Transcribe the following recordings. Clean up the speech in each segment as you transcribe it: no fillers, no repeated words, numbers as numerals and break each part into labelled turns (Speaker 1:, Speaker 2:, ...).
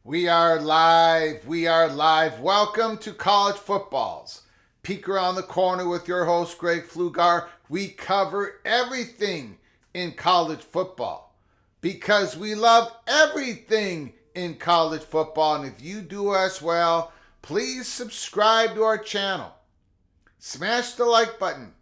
Speaker 1: We are live. We are live. Welcome to College Footballs. Peek around the corner with your host, Greg Flugar. We cover everything in college football because we love everything in college football. And if you do as well, please subscribe to our channel. Smash the like button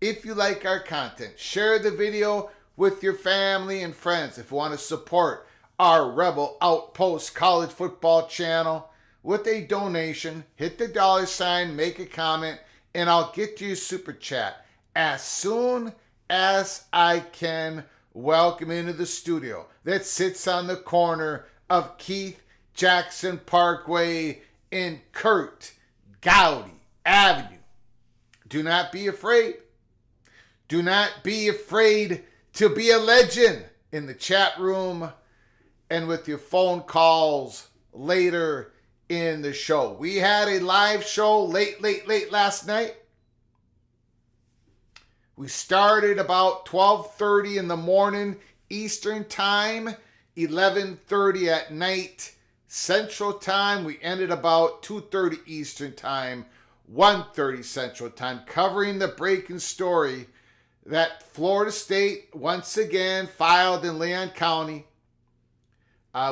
Speaker 1: if you like our content. Share the video with your family and friends if you want to support our Rebel Outpost College Football channel with a donation. Hit the $, make a comment, and I'll get you a super chat as soon as I can. Welcome into the studio that sits on the corner of Keith Jackson Parkway and Kurt Gowdy Avenue. Do not be afraid. Do not be afraid to be a legend in the chat room and with your phone calls later in the show. We had a live show late last night. We started about 12:30 in the morning Eastern Time, 11:30 at night Central Time. We ended about 2:30 Eastern Time, 1:30 Central Time, covering the breaking story that Florida State once again filed in Leon County.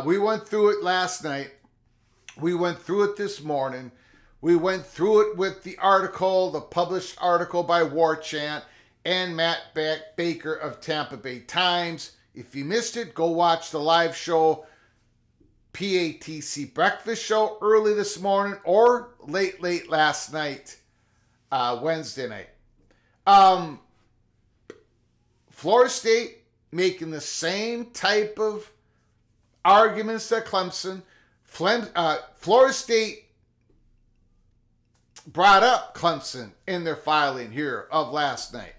Speaker 1: We went through it last night. We went through it this morning. We went through it with the article, the published article by War Chant and Matt Baker of Tampa Bay Times. If you missed it, go watch the live show, PATC Breakfast Show, early this morning or late last night, Wednesday night. Florida State making the same type of arguments that Clemson. Florida State brought up Clemson in their filing here of last night,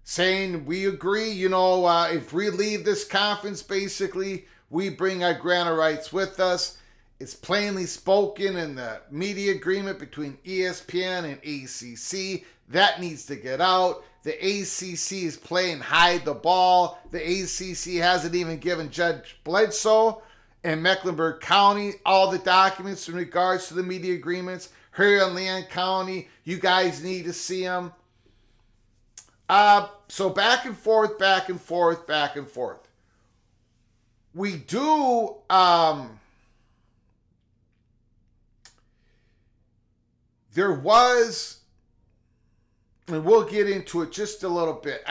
Speaker 1: saying we agree, if we leave this conference, basically, we bring our grantor rights with us. It's plainly spoken in the media agreement between ESPN and ACC. That needs to get out. The ACC is playing hide the ball. The ACC hasn't even given Judge Bledsoe in Mecklenburg County all the documents in regards to the media agreements. Here in Leon County, you guys need to see them. So back and forth, back and forth, back and forth. We do there was, and we'll get into it just a little bit.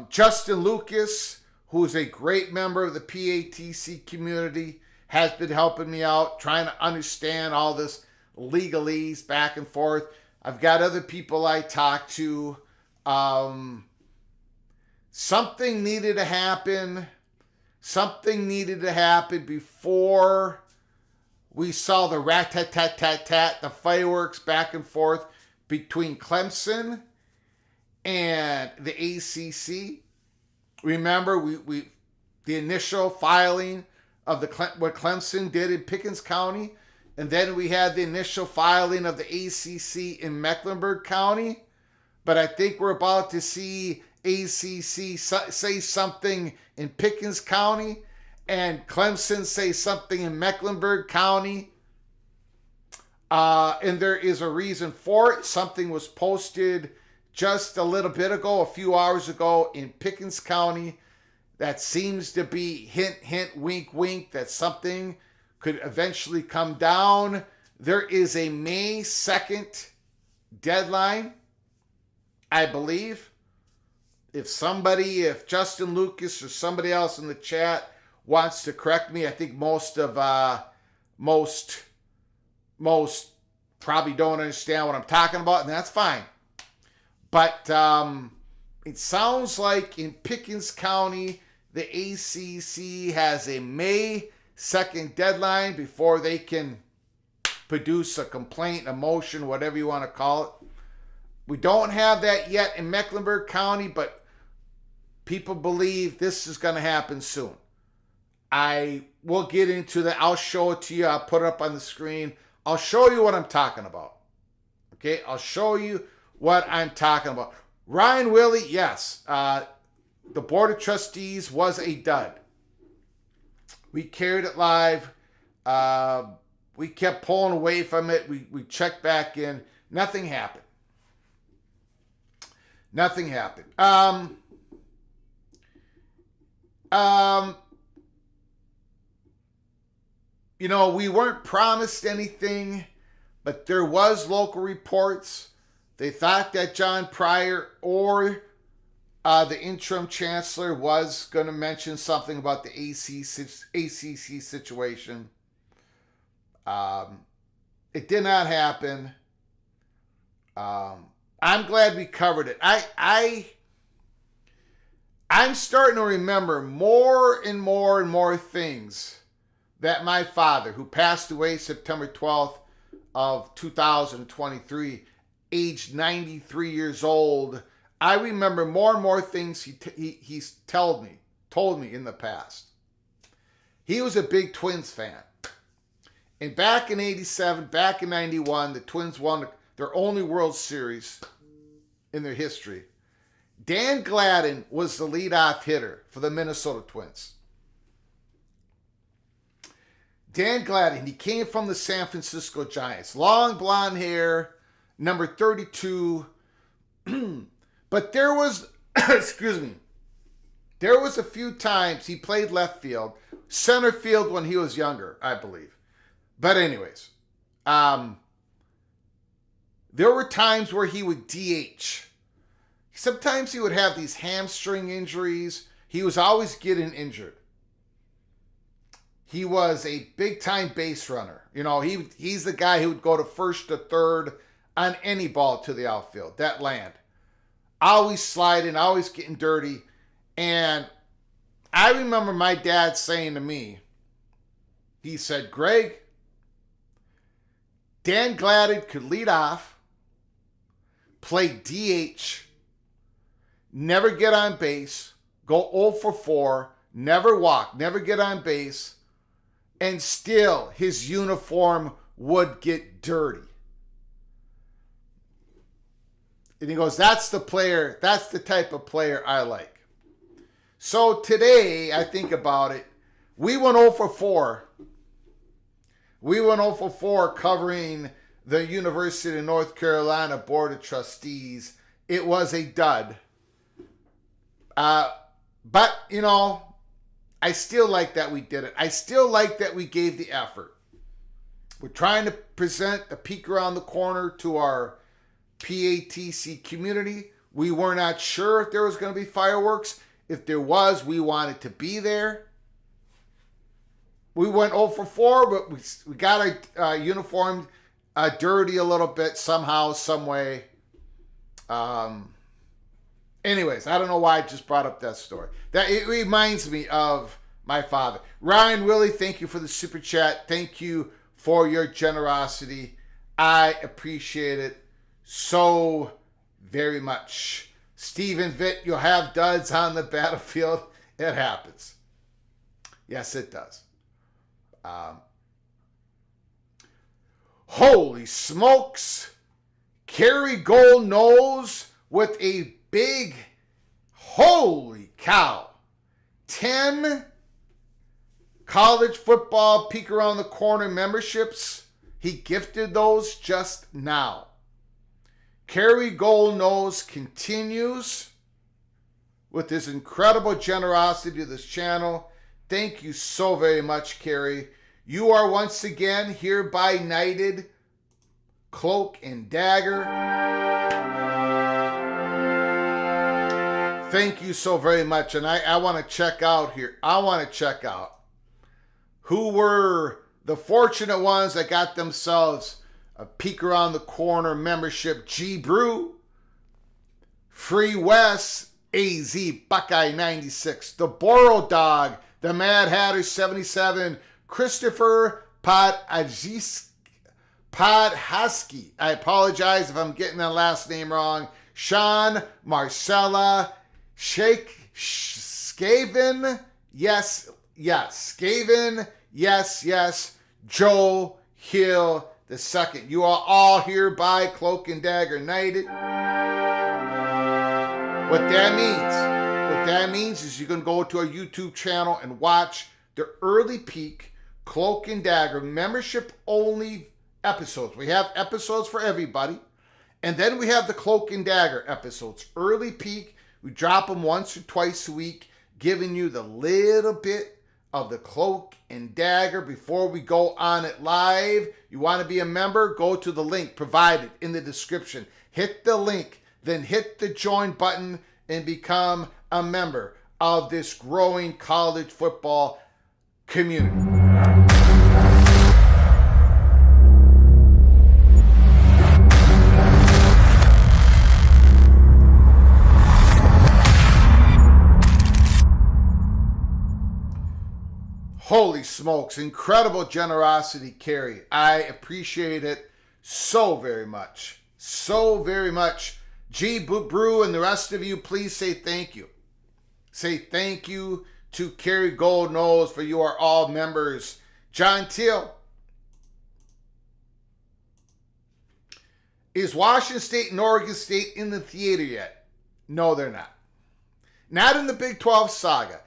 Speaker 1: Justin Lucas, who is a great member of the PATC community, has been helping me out, trying to understand all this legalese back and forth. I've got other people I talk to. Something needed to happen. Something needed to happen before we saw the rat-tat-tat-tat-tat, the fireworks back and forth between Clemson and the ACC. Remember, we the initial filing of what Clemson did in Pickens County, and then we had the initial filing of the ACC in Mecklenburg County. But I think we're about to see ACC say something in Pickens County and Clemson say something in Mecklenburg County. And there is a reason for it. Something was posted just a little bit ago, a few hours ago in Pickens County that seems to be hint, hint, wink, wink, that something could eventually come down. There is a May 2nd deadline, I believe. If Justin Lucas or somebody else in the chat wants to correct me, I think most probably don't understand what I'm talking about, and that's fine. But it sounds like in Pickens County, the ACC has a May 2nd deadline before they can produce a complaint, a motion, whatever you want to call it. We don't have that yet in Mecklenburg County, but people believe this is going to happen soon. I will get into that. I'll show it to you. I'll put it up on the screen. I'll show you what I'm talking about. Okay, I'll show you what I'm talking about. Ryan Willie, yes. The Board of Trustees was a dud. We carried it live. We kept pulling away from it. We checked back in. Nothing happened. Nothing happened. We weren't promised anything, but there was local reports. They thought that John Pryor or the interim chancellor was going to mention something about the ACC situation. It did not happen. I'm glad we covered it. I'm starting to remember more and more and more things that my father, who passed away September 12th of 2023, aged 93 years old, I remember more and more things he's told me in the past. He was a big Twins fan. And back in 87, back in 91, the Twins won their only World Series in their history. Dan Gladden was the leadoff hitter for the Minnesota Twins. Dan Gladden, he came from the San Francisco Giants. Long blonde hair, number 32. But there was, there was a few times he played left field, center field when he was younger, I believe. But anyways, there were times where he would DH. Sometimes he would have these hamstring injuries. He was always getting injured. He was a big-time base runner. He's the guy who would go to first to third on any ball to the outfield, that land. Always sliding, always getting dirty. And I remember my dad saying to me, he said, Greg, Dan Gladden could lead off, play DH, never get on base, go 0 for 4, never walk, never get on base, and still his uniform would get dirty. And he goes, that's the player, that's the type of player I like. So today, I think about it, we went 0 for 4. We went 0 for 4 covering the University of North Carolina Board of Trustees. It was a dud. But, you know, I still like that we did it. I still like that we gave the effort. We're trying to present a peek around the corner to our PATC community. We were not sure if there was going to be fireworks. If there was, we wanted to be there. We went 0 for 4, but we got our uniform dirty a little bit somehow, some way. Anyways, I don't know why I just brought up that story. That it reminds me of my father. Ryan Willie, thank you for the super chat. Thank you for your generosity. I appreciate it so very much. Stephen Vitt, you'll have duds on the battlefield. It happens. Yes, it does. Holy smokes. Kerry Gold Nose with a big, holy cow, 10 college football peek around the corner memberships. He gifted those just now. Kerry Gold Nose continues with his incredible generosity to this channel. Thank you so very much, Kerry. You are once again hereby knighted Cloak and Dagger. Thank you so very much. And I want to check out here. I want to check out who were the fortunate ones that got themselves a peek around the corner membership. G Brew, Free West, AZ, Buckeye 96, the Boro Dog, the Mad Hatter 77, Christopher Podhasky. I apologize if I'm getting that last name wrong. Sean, Marcella, Skaven, yes, Skaven, yes, Joe Hill the second. You are all hereby Cloak and Dagger knighted. What that means is you can go to our YouTube channel and watch the early peak Cloak and Dagger membership only episodes. We have episodes for everybody. And then we have the Cloak and Dagger episodes. Early peak, we drop them once or twice a week, giving you the little bit of the Cloak and Dagger before we go on it live. You want to be a member? Go to the link provided in the description. Hit the link, then hit the join button and become a member of this growing college football community. Holy smokes, incredible generosity, Kerry. I appreciate it so very much. So very much. G Brew and the rest of you, please say thank you. Say thank you to Kerry Gold Nose, for you are all members. John Teal. Is Washington State and Oregon State in the theater yet? No, they're not. Not in the Big 12 saga.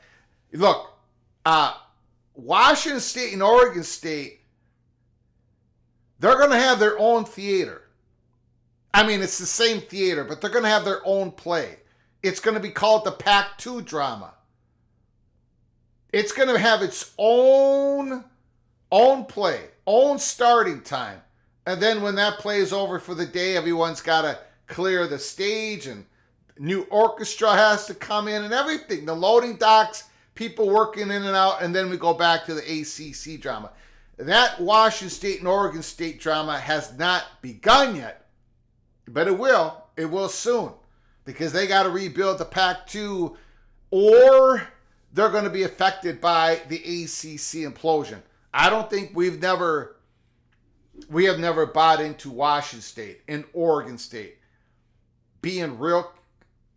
Speaker 1: Look, Washington State and Oregon State, they're going to have their own theater. I mean, it's the same theater, but they're going to have their own play. It's going to be called the Pac-2 drama. It's going to have its own play, own starting time. And then when that play is over for the day, everyone's got to clear the stage and new orchestra has to come in and everything. The loading docks, people working in and out, and then we go back to the ACC drama. That Washington State and Oregon State drama has not begun yet. But it will. It will soon. Because they got to rebuild the Pac-2 or they're going to be affected by the ACC implosion. I don't think we have never bought into Washington State and Oregon State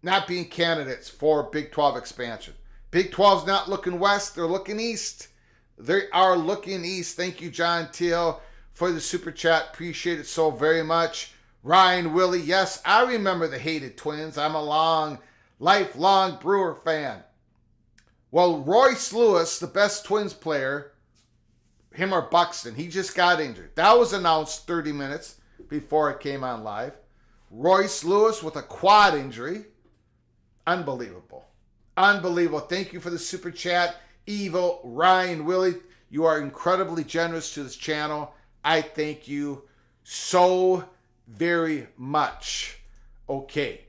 Speaker 1: not being candidates for Big 12 expansion. Big 12's not looking west. They're looking east. They are looking east. Thank you, John Teal, for the super chat. Appreciate it so very much. Ryan Willie, yes, I remember the hated Twins. I'm a lifelong Brewer fan. Well, Royce Lewis, the best Twins player, him or Buxton, he just got injured. That was announced 30 minutes before it came on live. Royce Lewis with a quad injury. Unbelievable. Unbelievable. Thank you for the super chat. Evil Ryan Willie, you are incredibly generous to this channel. I thank you so very much. Okay.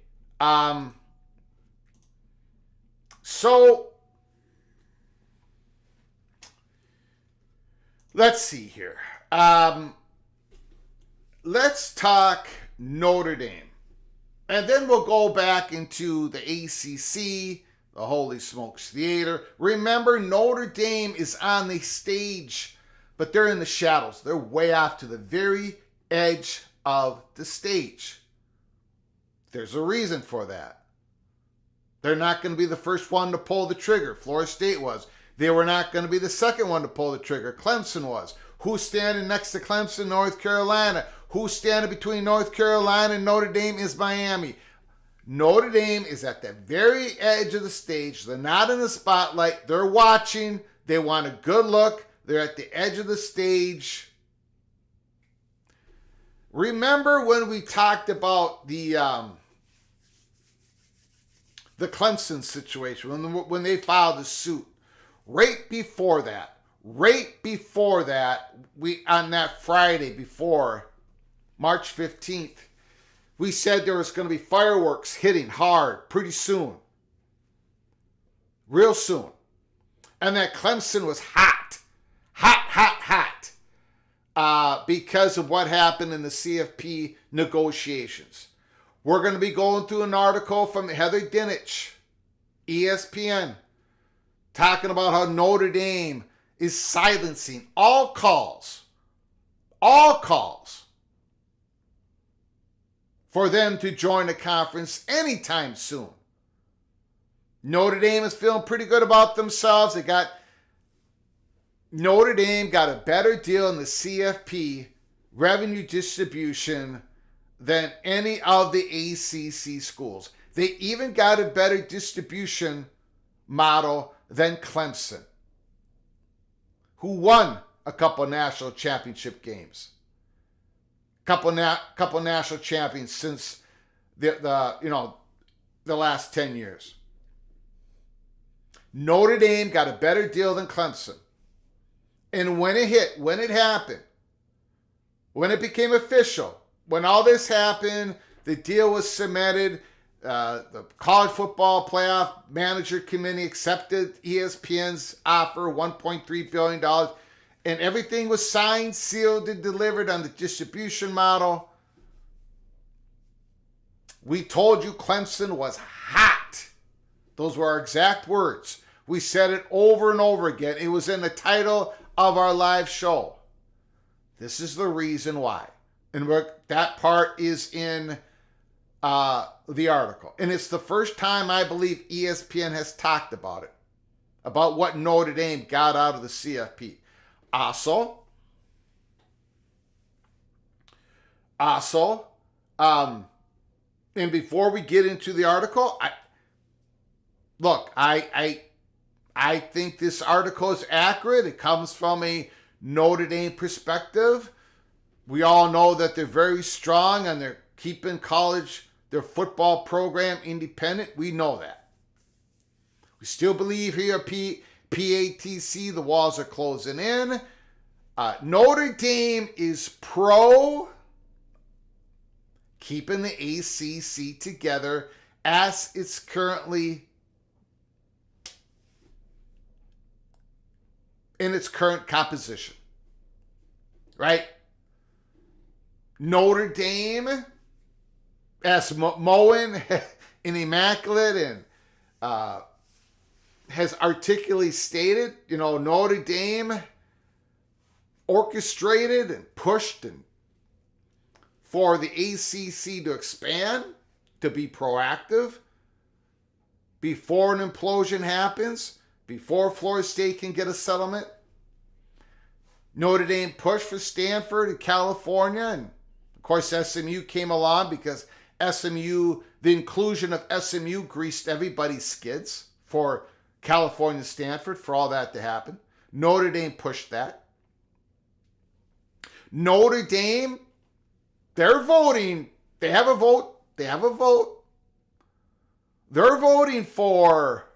Speaker 1: So let's see here. Let's talk Notre Dame. And then we'll go back into the ACC, the Holy Smokes Theater. Remember, Notre Dame is on the stage, but they're in the shadows. They're way off to the very edge of the stage. There's a reason for that. They're not going to be the first one to pull the trigger. Florida State was. They were not going to be the second one to pull the trigger. Clemson was. Who's standing next to Clemson? North Carolina. Who's standing between North Carolina and Notre Dame is Miami. Notre Dame is at the very edge of the stage. They're not in the spotlight. They're watching. They want a good look. They're at the edge of the stage. Remember when we talked about the Clemson situation, when they filed the suit? Right before that, we on that Friday before March 15th, we said there was going to be fireworks hitting hard pretty soon. Real soon. And that Clemson was hot. Because of what happened in the CFP negotiations. We're going to be going through an article from Heather Dinich, ESPN, talking about how Notre Dame is silencing all calls for them to join the conference anytime soon. Notre Dame is feeling pretty good about themselves. Notre Dame got a better deal in the CFP revenue distribution than any of the ACC schools. They even got a better distribution model than Clemson, who won a couple national championship games. Couple national champions since the last 10 years. Notre Dame got a better deal than Clemson. And when it happened, when it became official, when all this happened, the deal was cemented, the College Football Playoff Manager Committee accepted ESPN's offer, $1.3 billion, and everything was signed, sealed, and delivered on the distribution model. We told you Clemson was hot. Those were our exact words. We said it over and over again. It was in the title of our live show. This is the reason why. And that part is in the article. And it's the first time I believe ESPN has talked about it, about what Notre Dame got out of the CFP. Also, and before we get into the article, I think this article is accurate. It comes from a Notre Dame perspective. We all know that they're very strong and they're keeping their football program independent. We know that. We still believe here at PATC the walls are closing in. Notre Dame is pro keeping the ACC together as it's currently in its current composition. Right? Notre Dame, as Moen and Immaculate and has articulately stated, Notre Dame orchestrated and pushed and for the ACC to expand, to be proactive. before an implosion happens, before Florida State can get a settlement. Notre Dame pushed for Stanford and California, and of course SMU came along because the inclusion of SMU greased everybody's skids for California and Stanford, for all that to happen. Notre Dame pushed that. Notre Dame, they're voting. They have a vote. They're voting for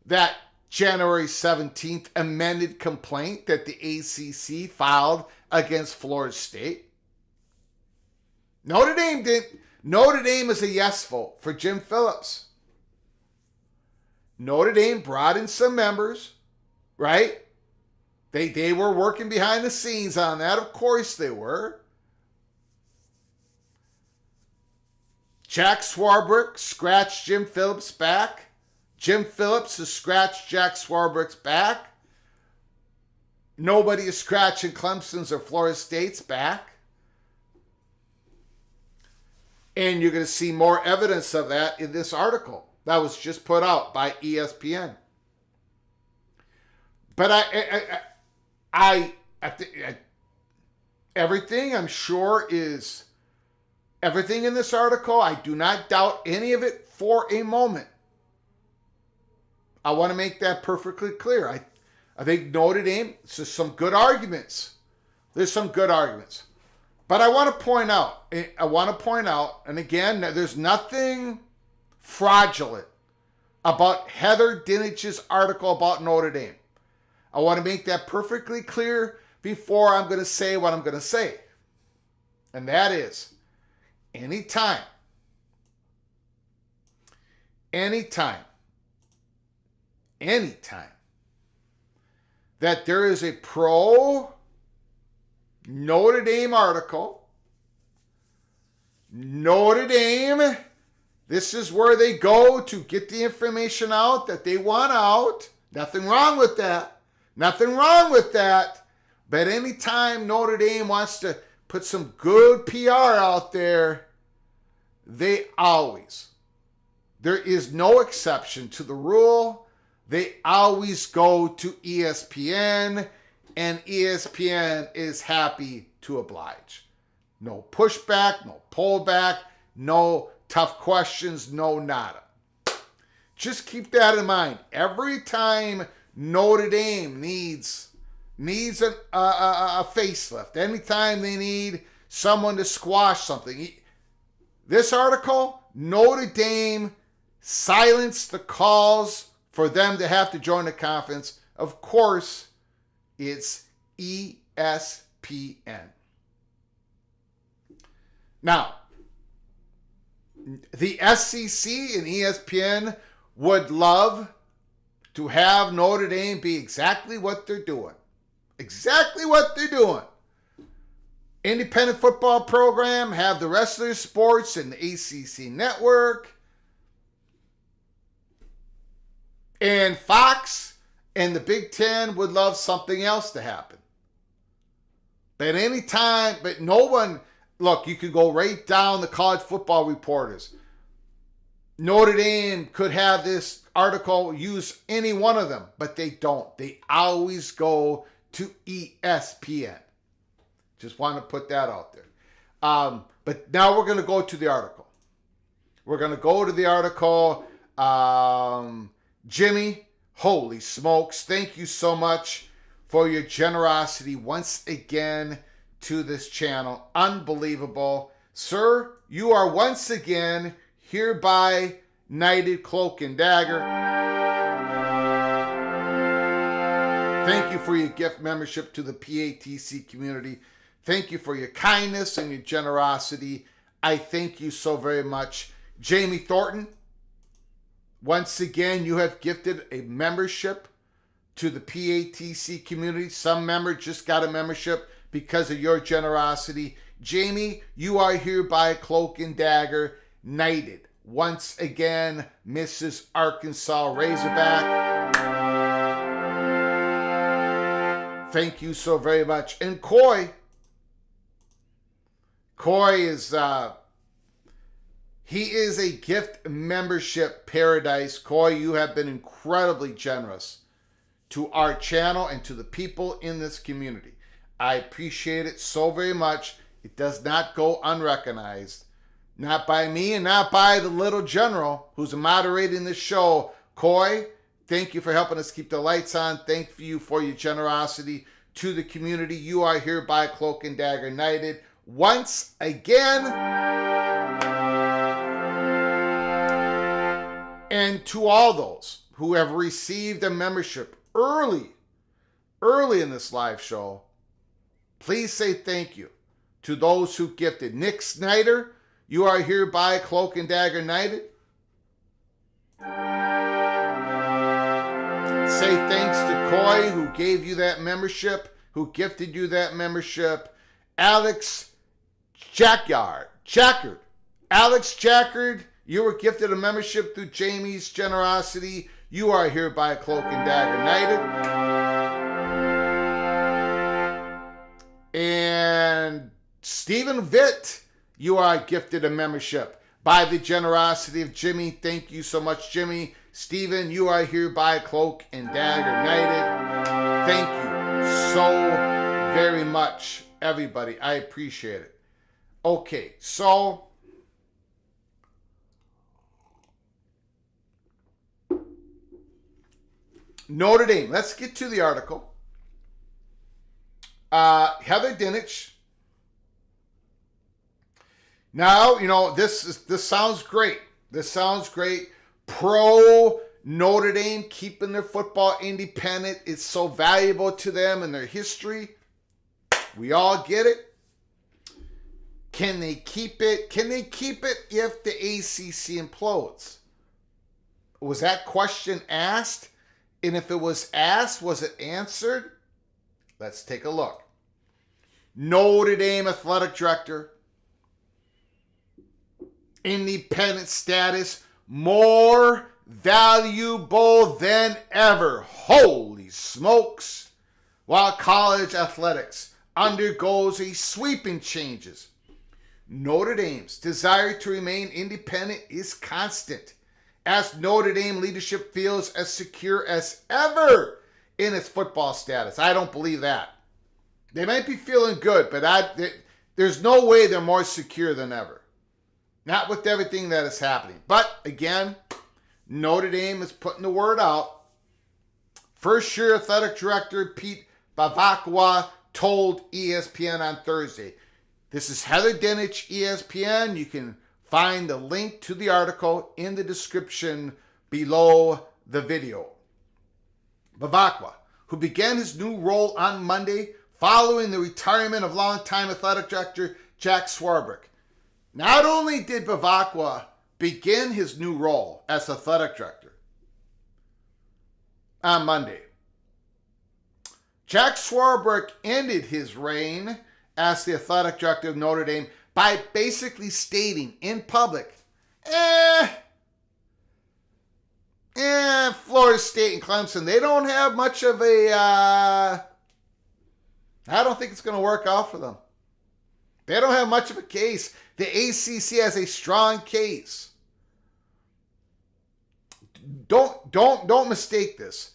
Speaker 1: that January 17th amended complaint that the ACC filed against Florida State. Notre Dame did. Notre Dame is a yes vote for Jim Phillips. Notre Dame brought in some members, right? They were working behind the scenes on that. Of course they were. Jack Swarbrick scratched Jim Phillips' back. Jim Phillips has scratched Jack Swarbrick's back. Nobody is scratching Clemson's or Florida State's back. And you're going to see more evidence of that in this article that was just put out by ESPN. But everything I'm sure is everything in this article. I do not doubt any of it for a moment. I want to make that perfectly clear. I think Notre Dame, there's some good arguments. There's some good arguments. But I want to point out, and again, there's nothing fraudulent about Heather Dinich's article about Notre Dame. I want to make that perfectly clear before I'm going to say what I'm going to say. And that is, anytime that there is a pro Notre Dame article, Notre Dame, this is where they go to get the information out that they want out. Nothing wrong with that. But anytime Notre Dame wants to put some good PR out there, there is no exception to the rule. They always go to ESPN, and ESPN is happy to oblige. No pushback, no pullback, no tough questions, no nada. Just keep that in mind. Every time Notre Dame needs a facelift, anytime they need someone to squash something, this article, Notre Dame silenced the calls for them to have to join the conference. Of course, it's ESPN. Now, the SEC and ESPN would love to have Notre Dame be exactly what they're doing. Independent football program, have the rest of their sports in the ACC network. And Fox and the Big Ten would love something else to happen. But no one, look, you could go right down the college football reporters. Notre Dame could have this article use any one of them, but they don't. They always go to ESPN. Just want to put that out there. But now we're going to go to the article. Jimmy, holy smokes, thank you so much for your generosity once again to this channel. Unbelievable. Sir, you are once again hereby knighted cloak and dagger. Thank you for your gift membership to the PATC community. Thank you for your kindness and your generosity. I thank you so very much. Jamie Thornton, once again, you have gifted a membership to the PATC community. Some member just got a membership because of your generosity. Jamie, you are hereby cloak and dagger knighted. Once again, Mrs. Arkansas Razorback. Thank you so very much. And Coy is... He is a gift membership paradise. Coy, you have been incredibly generous to our channel and to the people in this community. I appreciate it so very much. It does not go unrecognized. Not by me and not by the little general who's moderating this show. Coy, thank you for helping us keep the lights on. Thank you for your generosity to the community. You are hereby Cloak and Dagger Knighted once again. And to all those who have received a membership early in this live show, please say thank you to those who gifted. Nick Snyder, you are hereby Cloak and Dagger Knighted. Say thanks to Coy, who gave you that membership, who gifted you that membership. Alex Jackard. Alex Jackard, you were gifted a membership through Jamie's generosity. You are hereby Cloak and Dagger Knighted. And Stephen Vitt, you are gifted a membership by the generosity of Jimmy. Thank you so much, Jimmy. Stephen, you are hereby Cloak and Dagger Knighted. Thank you so very much, everybody. I appreciate it. Okay, so Notre Dame. Let's get to the article. Heather Dinich. Now, this sounds great. This sounds great. Pro Notre Dame, keeping their football independent. It's so valuable to them and their history. We all get it. Can they keep it? Can they keep it if the ACC implodes? Was that question asked? And if it was asked, was it answered? Let's take a look. Notre Dame athletic director. Independent status more valuable than ever. Holy smokes. While college athletics undergoes a sweeping changes, Notre Dame's desire to remain independent is constant, as Notre Dame leadership feels as secure as ever in its football status. I don't believe that. They might be feeling good, but there's no way they're more secure than ever. Not with everything that is happening. But again, Notre Dame is putting the word out. First year athletic director Pete Bavakwa told ESPN on Thursday. This is Heather Dinich, ESPN. You can find the link to the article in the description below the video. Bavakwa, who began his new role on Monday following the retirement of longtime athletic director Jack Swarbrick. Not only did Bavakwa begin his new role as athletic director on Monday, Jack Swarbrick ended his reign as the athletic director of Notre Dame by basically stating in public, Florida State and Clemson, they don't have much of a, I don't think it's going to work out for them. They don't have much of a case. The ACC has a strong case. Don't mistake this.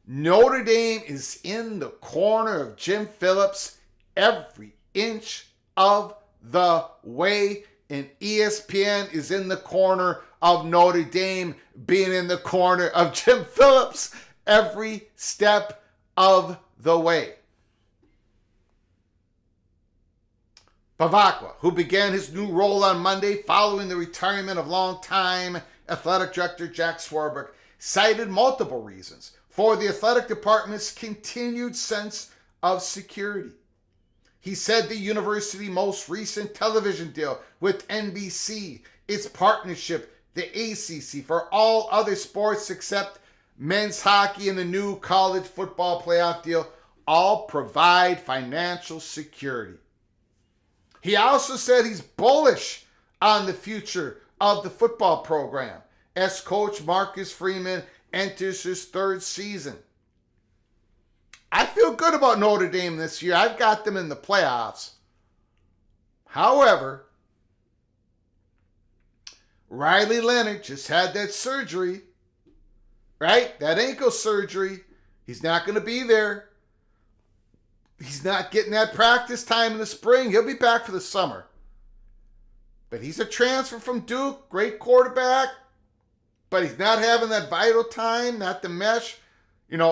Speaker 1: Notre Dame is in the corner of Jim Phillips every inch of the way, and ESPN is in the corner of Notre Dame being in the corner of Jim Phillips every step of the way. Bavakwa, who began his new role on Monday following the retirement of longtime athletic director Jack Swarbrick, cited multiple reasons for the athletic department's continued sense of security. He said the university's most recent television deal with NBC, its partnership, the ACC, for all other sports except men's hockey, and the new college football playoff deal all provide financial security. He also said he's bullish on the future of the football program as coach Marcus Freeman enters his third season. I feel good about Notre Dame this year. I've got them in the playoffs. However, Riley Leonard just had that surgery, right? That ankle surgery. He's not going to be there. He's not getting that practice time in the spring. He'll be back for the summer. But he's a transfer from Duke, great quarterback. But he's not having that vital time, not the mesh. And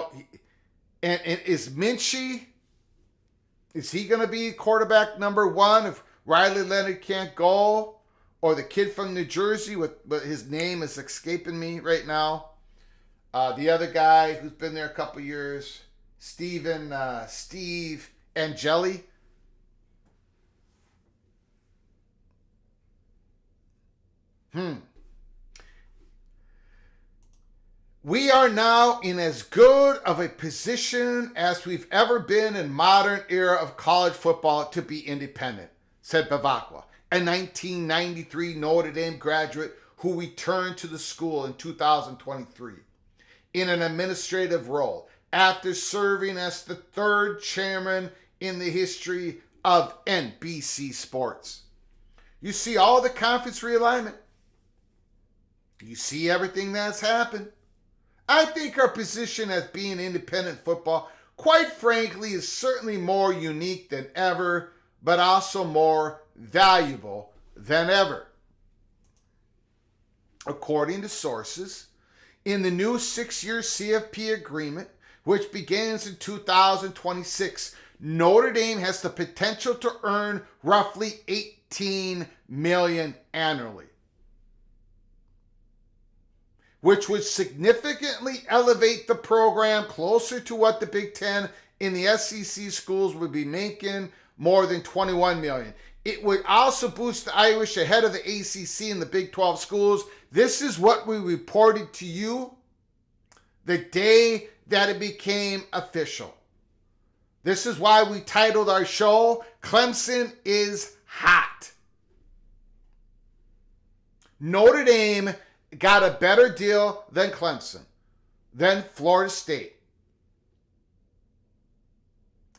Speaker 1: is Minchie, is he going to be quarterback number one if Riley Leonard can't go? Or the kid from New Jersey, but his name is escaping me right now. The other guy who's been there a couple years, Steve Angeli. We are now in as good of a position as we've ever been in modern era of college football to be independent, said Bavakwa, a 1993 Notre Dame graduate who returned to the school in 2023 in an administrative role after serving as the third chairman in the history of NBC Sports. You see all the conference realignment. You see everything that's happened. I think our position as being independent football, quite frankly, is certainly more unique than ever, but also more valuable than ever. According to sources, in the new 6-year CFP agreement, which begins in 2026, Notre Dame has the potential to earn roughly $18 million annually, which would significantly elevate the program closer to what the Big Ten in the SEC schools would be making, more than $21 million. It would also boost the Irish ahead of the ACC and the Big 12 schools. This is what we reported to you the day that it became official. This is why we titled our show, Clemson is Hot. Notre Dame got a better deal than Clemson, than Florida State.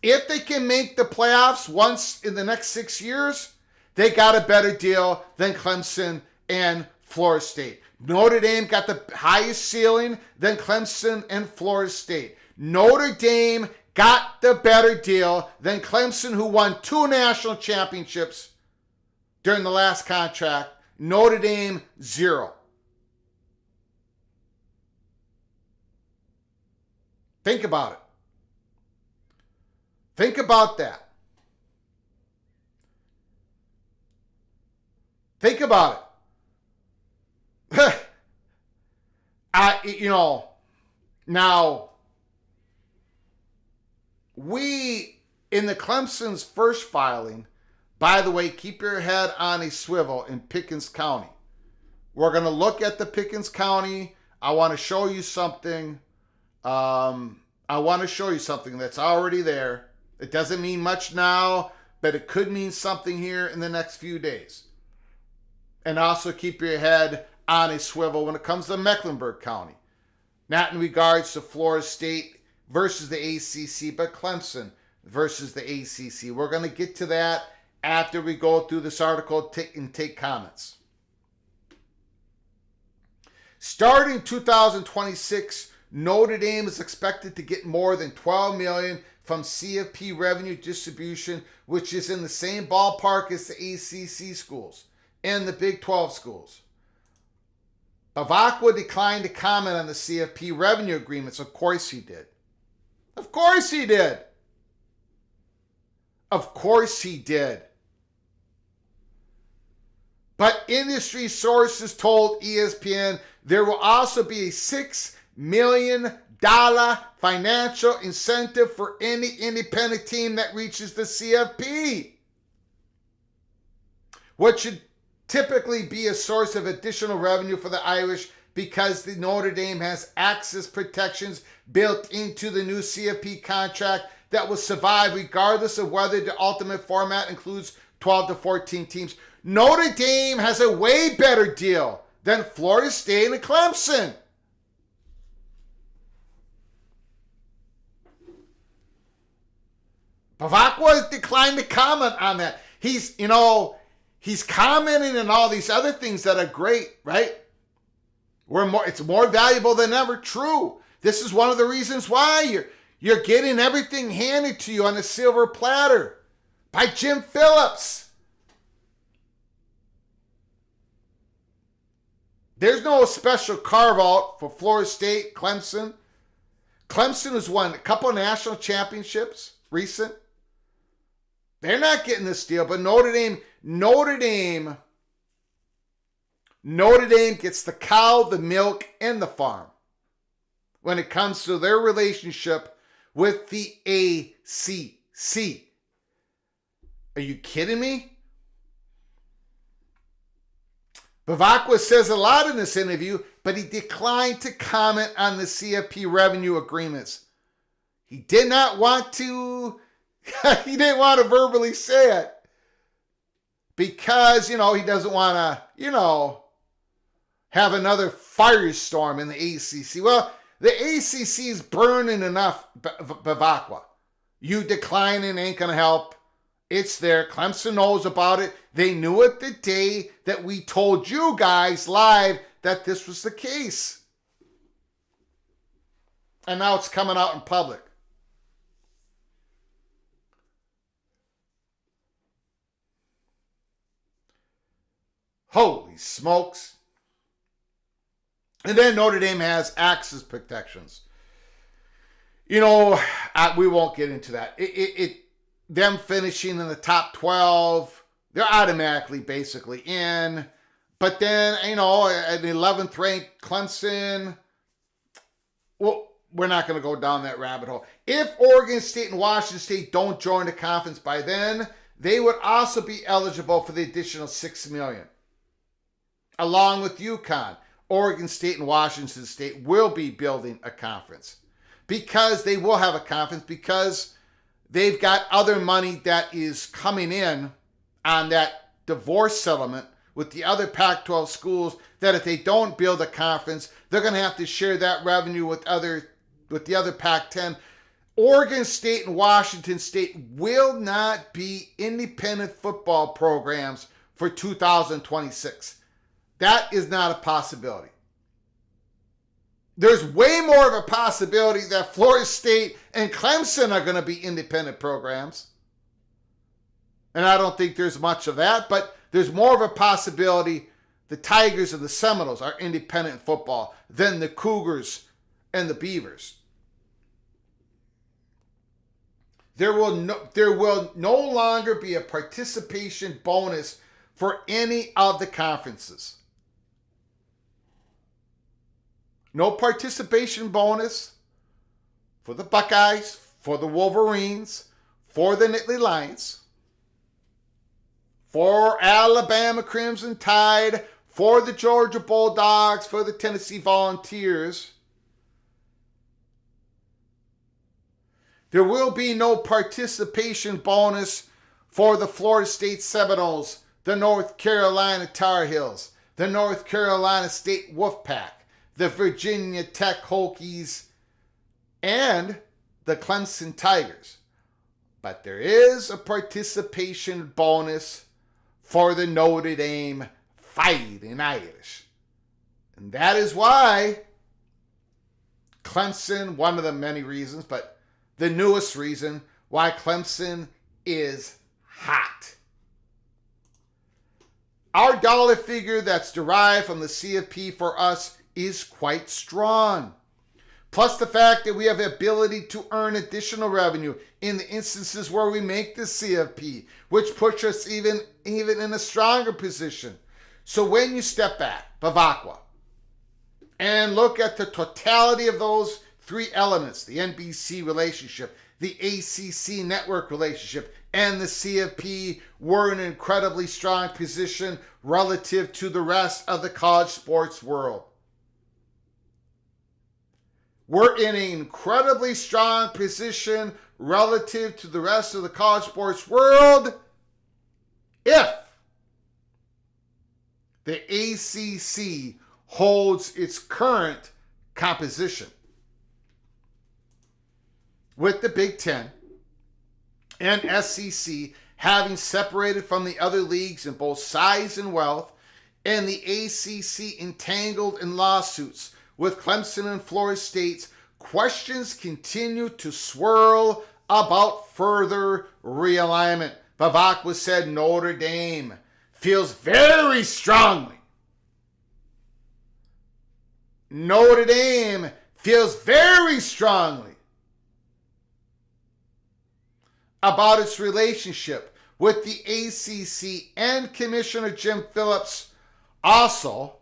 Speaker 1: If they can make the playoffs once in the next 6 years, they got a better deal than Clemson and Florida State. Notre Dame got the highest ceiling than Clemson and Florida State. Notre Dame got the better deal than Clemson, who won 2 national championships during the last contract. Notre Dame, 0. Think about it. Think about that. Think about it. Now, we, in the Clemson's first filing, by the way, keep your head on a swivel in Pickens County. We're going to look at the Pickens County. I want to show you something. I want to show you something that's already there. It doesn't mean much now, but it could mean something here in the next few days. And also keep your head on a swivel when it comes to Mecklenburg County. Not in regards to Florida State versus the ACC, but Clemson versus the ACC. We're going to get to that after we go through this article and take comments. Starting 2026, Notre Dame is expected to get more than $12 million from CFP revenue distribution, which is in the same ballpark as the ACC schools and the Big 12 schools. Bavakwa declined to comment on the CFP revenue agreements. Of course he did. Of course he did. Of course he did. But industry sources told ESPN there will also be a $6 million financial incentive for any independent team that reaches the CFP, which should typically be a source of additional revenue for the Irish because the Notre Dame has access protections built into the new CFP contract that will survive regardless of whether the ultimate format includes 12 to 14 teams. Notre Dame has a way better deal than Florida State and Clemson. Bavakwa has declined to comment on that. He's commenting on all these other things that are great, right? It's more valuable than ever. True. This is one of the reasons why you're getting everything handed to you on a silver platter by Jim Phillips. There's no special carve-out for Florida State, Clemson. Clemson has won a couple of national championships recent. They're not getting this deal, but Notre Dame gets the cow, the milk, and the farm when it comes to their relationship with the ACC. Are you kidding me? Bavacqua says a lot in this interview, but he declined to comment on the CFP revenue agreements. He did not want to, he didn't want to verbally say it because, he doesn't want to, have another firestorm in the ACC. Well, the ACC is burning enough, Bavacqua. You declining ain't going to help. It's there. Clemson knows about it. They knew it the day that we told you guys live that this was the case. And now it's coming out in public. Holy smokes. And then Notre Dame has access protections. We won't get into that. Them finishing in the top 12, they're automatically basically in. But then, an 11th ranked Clemson, well, we're not going to go down that rabbit hole. If Oregon State and Washington State don't join the conference by then, they would also be eligible for the additional $6 million. Along with UConn, Oregon State and Washington State will be building a conference. Because they will have a conference, because they've got other money that is coming in on that divorce settlement with the other Pac-12 schools, that if they don't build a conference, they're going to have to share that revenue with the other Pac-10. Oregon State and Washington State will not be independent football programs for 2026. That is not a possibility. There's way more of a possibility that Florida State and Clemson are going to be independent programs. And I don't think there's much of that, but there's more of a possibility the Tigers and the Seminoles are independent football than the Cougars and the Beavers. There will no longer be a participation bonus for any of the conferences. No participation bonus for the Buckeyes, for the Wolverines, for the Nittany Lions, for Alabama Crimson Tide, for the Georgia Bulldogs, for the Tennessee Volunteers. There will be no participation bonus for the Florida State Seminoles, the North Carolina Tar Heels, the North Carolina State Wolfpack, the Virginia Tech Hokies, and the Clemson Tigers. But there is a participation bonus for the Notre Dame Fighting Irish. And that is why Clemson, one of the many reasons, but the newest reason why Clemson is hot. Our dollar figure that's derived from the CFP for us is quite strong. Plus the fact that we have the ability to earn additional revenue in the instances where we make the CFP, which puts us even in a stronger position. So when you step back, Bavacqua, and look at the totality of those three elements, the NBC relationship, the ACC network relationship, and the CFP, we're in an incredibly strong position relative to the rest of the college sports world. We're in an incredibly strong position relative to the rest of the college sports world if the ACC holds its current composition with the Big Ten and SEC having separated from the other leagues in both size and wealth, and the ACC entangled in lawsuits with Clemson and Florida State, questions continue to swirl about further realignment. Bavakwa said Notre Dame feels very strongly. Notre Dame feels very strongly about its relationship with the ACC and Commissioner Jim Phillips, also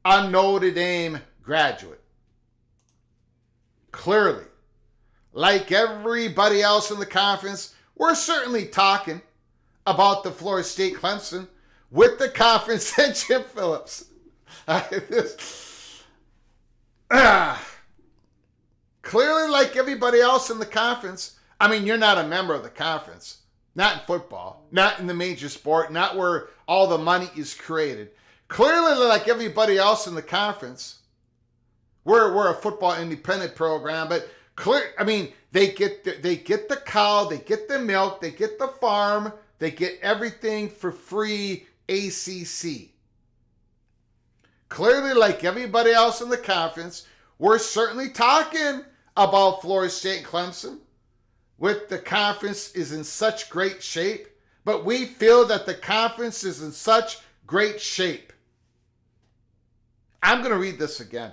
Speaker 1: a Notre Dame graduate. Clearly, like everybody else in the conference, we're certainly talking about the Florida State Clemson with the conference and Jim Phillips. Clearly, like everybody else in the conference, I mean, you're not a member of the conference. Not in football, not in the major sport, not where all the money is created. Clearly, like everybody else in the conference, we're a football independent program, but they get the cow, they get the milk, they get the farm, they get everything for free ACC. Clearly, like everybody else in the conference, we're certainly talking about Florida State and Clemson. With the conference is in such great shape, but we feel that the conference is in such great shape. I'm going to read this again.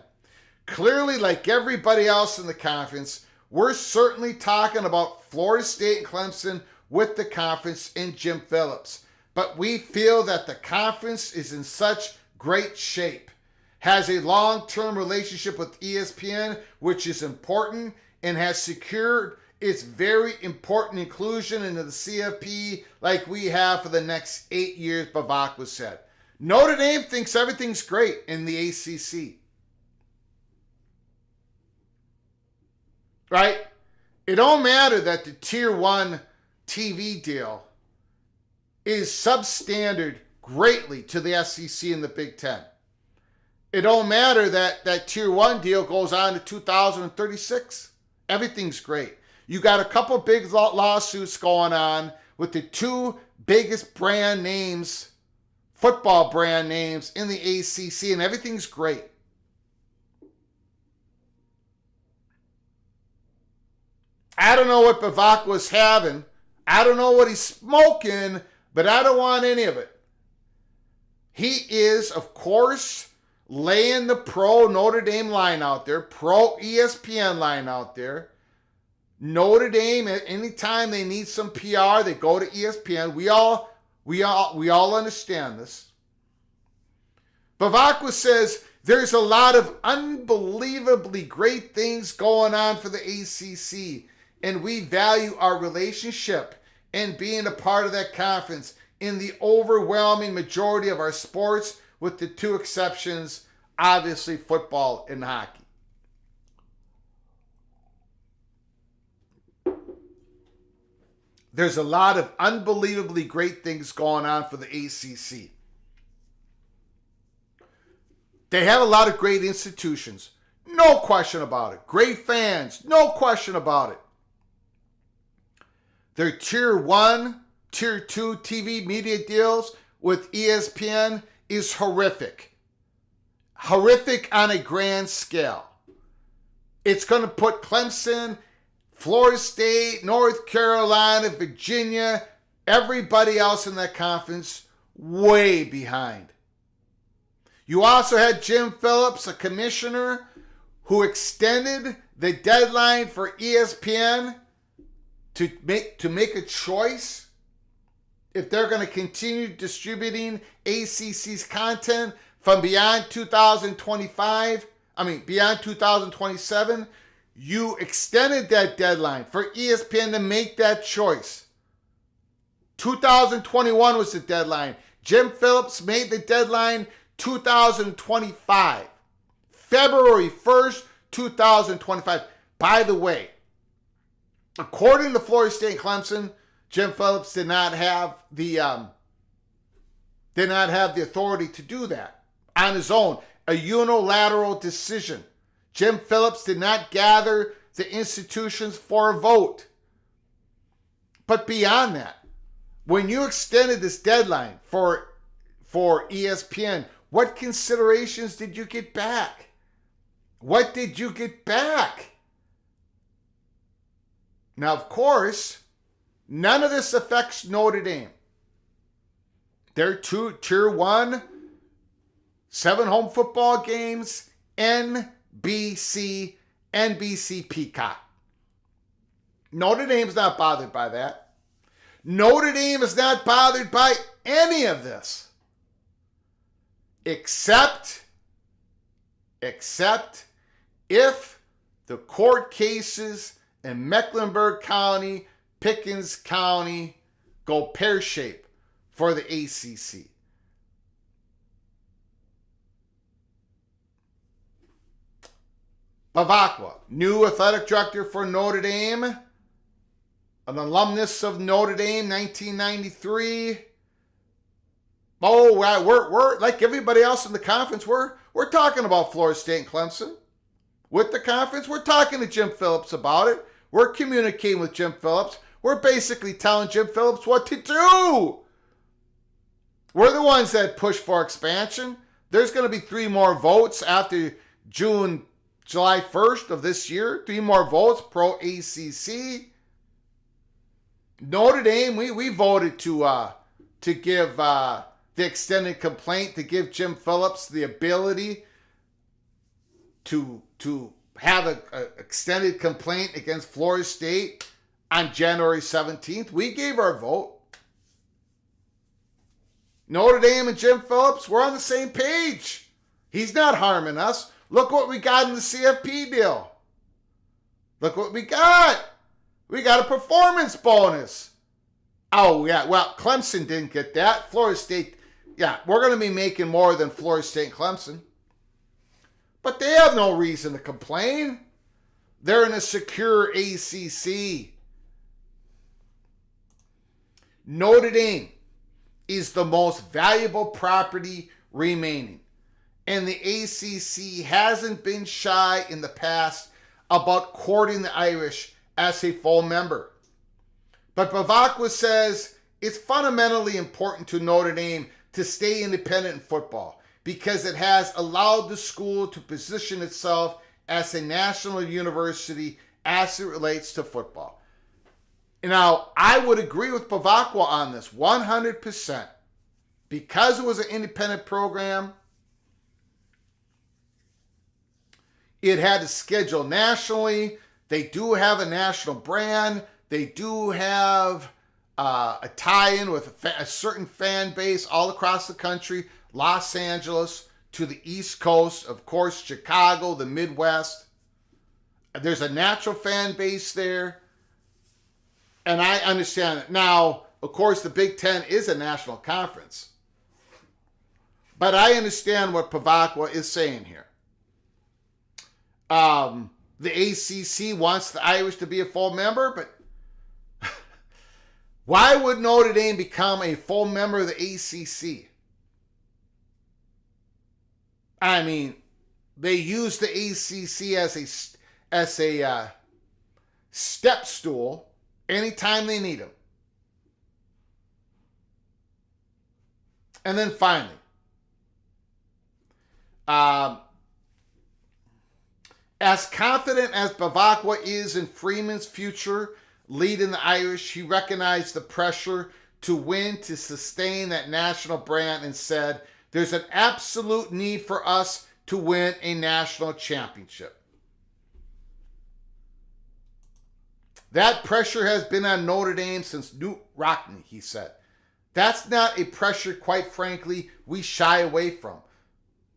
Speaker 1: Clearly, like everybody else in the conference, we're certainly talking about Florida State and Clemson with the conference and Jim Phillips. But we feel that the conference is in such great shape, has a long-term relationship with ESPN, which is important, and has secured its very important inclusion into the CFP like we have for the next 8 years, Bavakwa said. Notre Dame thinks everything's great in the ACC. Right? It don't matter that the Tier 1 TV deal is substandard greatly to the SEC and the Big Ten. It don't matter that that Tier 1 deal goes on to 2036. Everything's great. You got a couple big lawsuits going on with the two biggest brand names, football brand names in the ACC, and everything's great. I don't know what Bavakwa's having. I don't know what he's smoking, but I don't want any of it. He is, of course, laying the pro Notre Dame line out there, pro ESPN line out there. Notre Dame, anytime they need some PR, they go to ESPN. We all understand this. Bavakwa says there's a lot of unbelievably great things going on for the ACC, and we value our relationship and being a part of that conference in the overwhelming majority of our sports, with the two exceptions, obviously football and hockey. There's a lot of unbelievably great things going on for the ACC. They have a lot of great institutions. No question about it. Great fans. No question about it. Their Tier 1, Tier 2 TV media deals with ESPN is horrific. Horrific on a grand scale. It's going to put Clemson, Florida State, North Carolina, Virginia, everybody else in that conference way behind. You also had Jim Phillips, a commissioner, who extended the deadline for ESPN to make a choice if they're going to continue distributing ACC's content from beyond 2027. You extended that deadline for ESPN to make that choice. 2021 was the deadline. Jim Phillips made the deadline 2025. February 1st, 2025. By the way, according to Florida State and Clemson, Jim Phillips did not have the authority to do that on his own. A unilateral decision. Jim Phillips did not gather the institutions for a vote. But beyond that, When you extended this deadline for ESPN, what considerations did you get back? What did you get back? Now, of course, none of this affects Notre Dame. They're Tier 1, 7 home football games, NBC Peacock. Notre Dame's not bothered by that. Notre Dame is not bothered by any of this. Except if the court cases in Mecklenburg County, Pickens County go pear-shaped for the ACC. Bavakwa, new athletic director for Notre Dame, an alumnus of Notre Dame, 1993. Oh, we're like everybody else in the conference. We're talking about Florida State and Clemson. With the conference, we're talking to Jim Phillips about it. We're communicating with Jim Phillips. We're basically telling Jim Phillips what to do. We're the ones that push for expansion. There's going to be 3 more votes after July 1st of this year. 3 more votes pro ACC. Notre Dame, we voted to give the extended complaint, to give Jim Phillips the ability to have an extended complaint against Florida State on January 17th. We gave our vote. Notre Dame and Jim Phillips, we're on the same page. He's not harming us. Look what we got in the CFP deal. Look what we got. We got a performance bonus. Oh, yeah. Well, Clemson didn't get that. Florida State, yeah, we're going to be making more than Florida State and Clemson. But they have no reason to complain. They're in a secure ACC. Notre Dame is the most valuable property remaining. And the ACC hasn't been shy in the past about courting the Irish as a full member. But Bavakwa says it's fundamentally important to Notre Dame to stay independent in football because it has allowed the school to position itself as a national university as it relates to football. Now, I would agree with Bavakwa on this 100%. Because it was an independent program, it had to schedule nationally. They do have a national brand. They do have a tie-in with a certain fan base all across the country. Los Angeles to the East Coast, of course, Chicago, the Midwest. There's a natural fan base there. And I understand it. Now, of course, the Big Ten is a national conference. But I understand what Bavakwa is saying here. The ACC wants the Irish to be a full member, but why would Notre Dame become a full member of the ACC? I mean, they use the ACC as a step stool anytime they need them. And then finally, as confident as Bavakwa is in Freeman's future leading the Irish, he recognized the pressure to win to sustain that national brand and said, there's an absolute need for us to win a national championship. That pressure has been on Notre Dame since Knute Rockne, he said. That's not a pressure, quite frankly, we shy away from.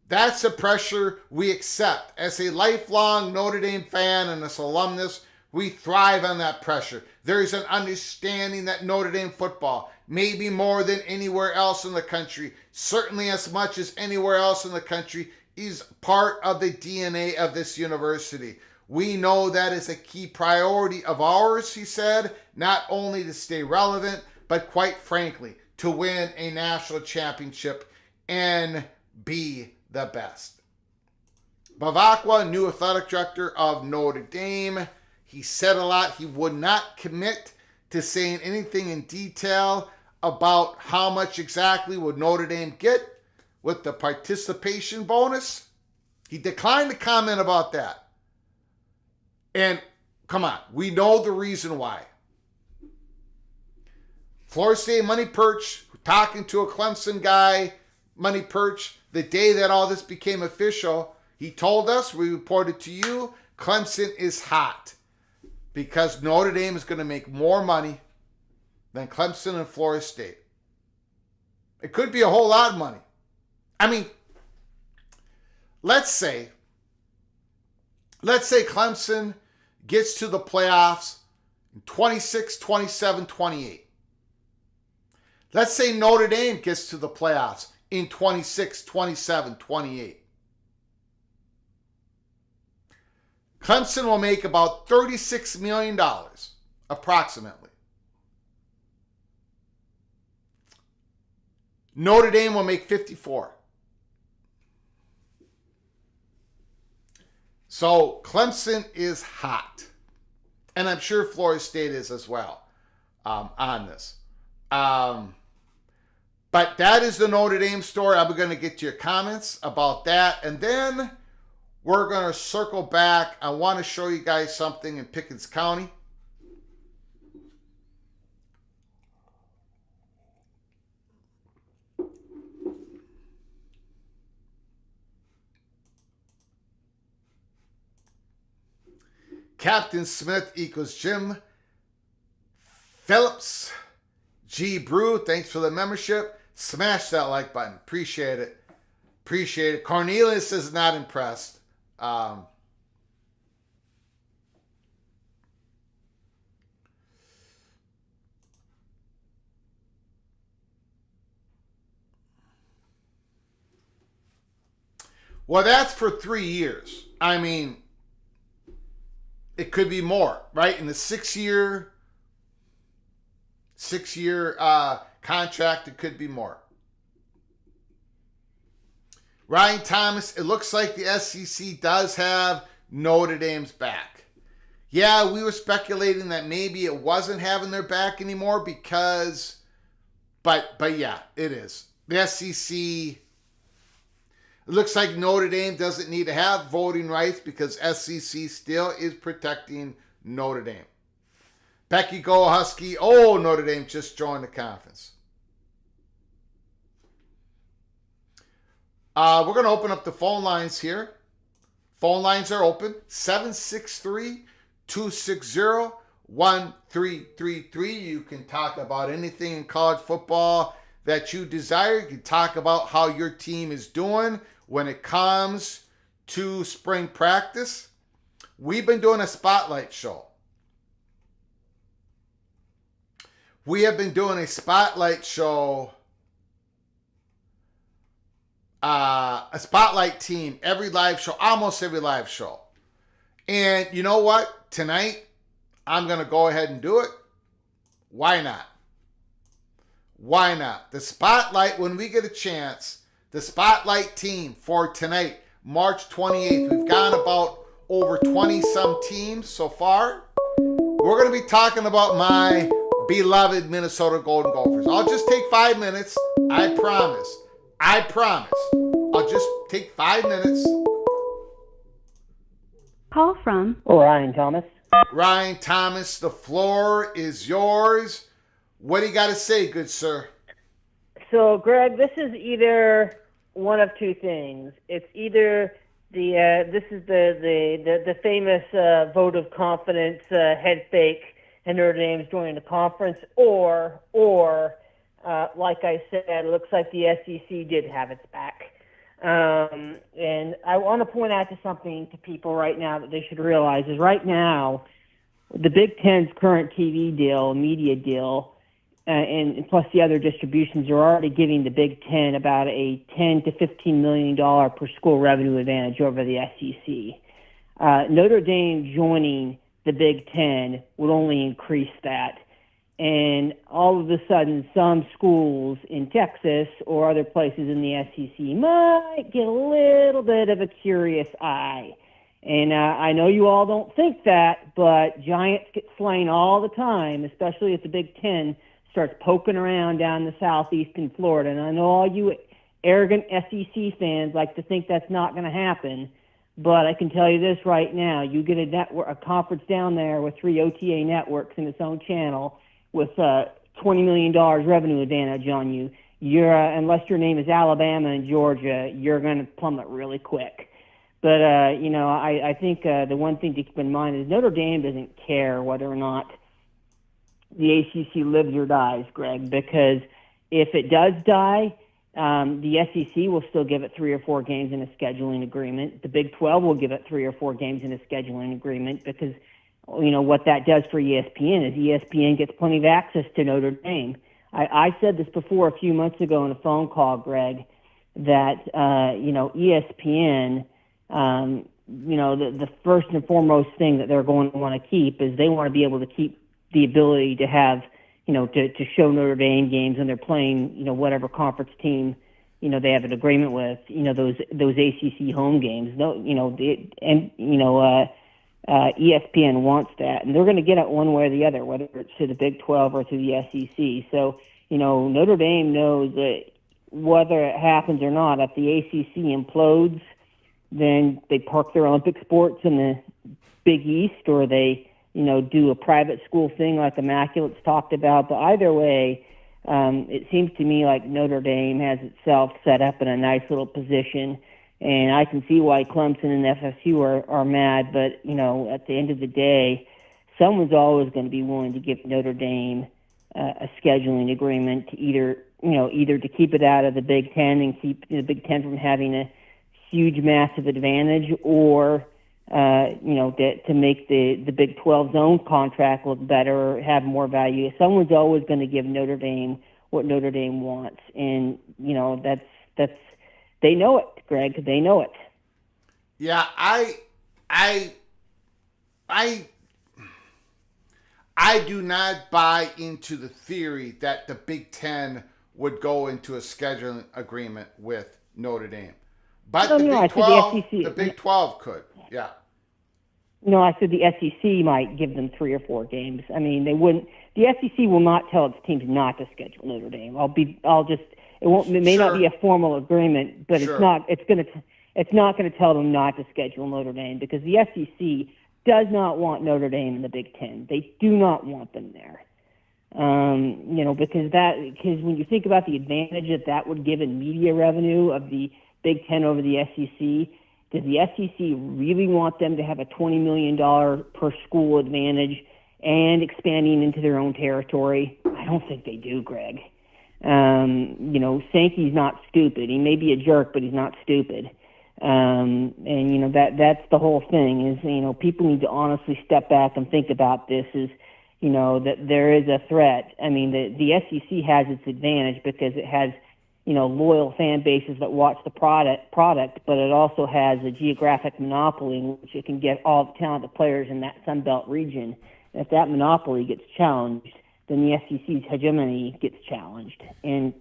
Speaker 1: That's a pressure we accept. As a lifelong Notre Dame fan and as alumnus, we thrive on that pressure. There's an understanding that Notre Dame football, maybe more than anywhere else in the country, certainly as much as anywhere else in the country, is part of the DNA of this university. We know that is a key priority of ours, he said, not only to stay relevant, but quite frankly, to win a national championship and be the best. Bavakwa, new athletic director of Notre Dame. He said a lot. He would not commit to saying anything in detail about how much exactly would Notre Dame get with the participation bonus. He declined to comment about that. And come on, we know the reason why. Florida State Money Perch, talking to a Clemson guy, Money Perch, the day that all this became official, he told us, we reported to you, Clemson is hot because Notre Dame is going to make more money than Clemson and Florida State. It could be a whole lot of money. I mean, let's say Clemson gets to the playoffs in 26, 27, 28. Let's say Notre Dame gets to the playoffs in 26, 27, 28. Clemson will make about $36 million, approximately. Notre Dame will make 54. So Clemson is hot. And I'm sure Florida State is as well on this. But that is the Notre Dame story. I'm going to get to your comments about that. And then we're going to circle back. I want to show you guys something in Pickens County. Captain Smith equals Jim Phillips. G. Brew, thanks for the membership. Smash that like button. Appreciate it. Appreciate it. Cornelius is not impressed. Well, that's for 3 years. I mean, it could be more, right? In the six-year contract, it could be more. Ryan Thomas, it looks like the SEC does have Notre Dame's back. Yeah, we were speculating that maybe it wasn't having their back anymore because, but yeah, it is. The SEC, it looks like Notre Dame doesn't need to have voting rights because SEC still is protecting Notre Dame. Becky Go Husky, oh, Notre Dame just joined the conference. We're going to open up the phone lines here. Phone lines are open. 763-260-1333. You can talk about anything in college football that you desire. You can talk about how your team is doing when it comes to spring practice. We've been doing a spotlight show. We have been doing a spotlight show, a spotlight team, every live show, almost every live show. And you know what? Tonight, I'm going to go ahead and do it. Why not? Why not? The spotlight, when we get a chance, the spotlight team for tonight, March 28th. We've gone about over 20-some teams so far. We're going to be talking about my beloved Minnesota Golden Gophers. I'll just take 5 minutes. I promise. I promise. I'll just take 5 minutes.
Speaker 2: Call from
Speaker 3: Ryan Thomas.
Speaker 1: Ryan Thomas, the floor is yours. What do you got to say, good sir?
Speaker 3: So, Greg, this is either one of two things. It's either this is the famous vote of confidence head fake, and Notre Dame's joining the conference, or like I said, it looks like the SEC did have its back. And I want to point out to something to people right now that they should realize is right now, the Big Ten's current TV deal, media deal, and plus the other distributions are already giving the Big Ten about a $10 to $15 million per school revenue advantage over the SEC. Notre Dame joining the Big Ten would only increase that. And all of a sudden, some schools in Texas or other places in the SEC might get a little bit of a curious eye. And I know you all don't think that, but giants get slain all the time, especially if the Big Ten starts poking around down the southeastern Florida. And I know all you arrogant SEC fans like to think that's not going to happen, but I can tell you this right now: you get a conference down there with 3 OTA networks in its own channel with $20 million revenue advantage on you. You're unless your name is Alabama and Georgia, you're going to plummet really quick. But I think the one thing to keep in mind is Notre Dame doesn't care whether or not the ACC lives or dies, Greg, because if it does die, the SEC will still give it 3 or 4 games in a scheduling agreement. The Big 12 will give it 3 or 4 games in a scheduling agreement because, what that does for ESPN is ESPN gets plenty of access to Notre Dame. I said this before a few months ago in a phone call, Greg, that, ESPN, the first and foremost thing that they're going to want to keep is they want to be able to keep the ability to have, to show Notre Dame games when they're playing, whatever conference team, they have an agreement with, those ACC home games. ESPN wants that, and they're going to get it one way or the other, whether it's to the Big 12 or to the SEC. So, Notre Dame knows that whether it happens or not, if the ACC implodes, then they park their Olympic sports in the Big East, or they, do a private school thing like Immaculate's talked about. But either way, it seems to me like Notre Dame has itself set up in a nice little position. And I can see why Clemson and FSU are mad. But, at the end of the day, someone's always going to be willing to give Notre Dame a scheduling agreement to either to keep it out of the Big Ten and keep the Big Ten from having a huge, massive advantage, or to make the Big 12's own contract look better or have more value. Someone's always going to give Notre Dame what Notre Dame wants, and that's they know it, Greg. They know it.
Speaker 1: Yeah, I do not buy into the theory that the Big Ten would go into a scheduling agreement with Notre Dame. But the Big 12 could, yeah.
Speaker 3: No, I said the SEC might give them 3 or 4 games. I mean, they wouldn't. The SEC will not tell its teams not to schedule Notre Dame. It may not be a formal agreement, but it's not going to tell them not to schedule Notre Dame, because the SEC does not want Notre Dame in the Big Ten. They do not want them there. Because when you think about the advantage that would give in media revenue of the Big Ten over the SEC, does the SEC really want them to have a $20 million per school advantage and expanding into their own territory? I don't think they do, Greg. Sankey's not stupid. He may be a jerk, but he's not stupid. That's the whole thing is, people need to honestly step back and think about this that there is a threat. I mean, the SEC has its advantage because it has, loyal fan bases that watch the product, but it also has a geographic monopoly in which it can get all the talented players in that Sun Belt region. And if that monopoly gets challenged, then the SEC's hegemony gets challenged. And,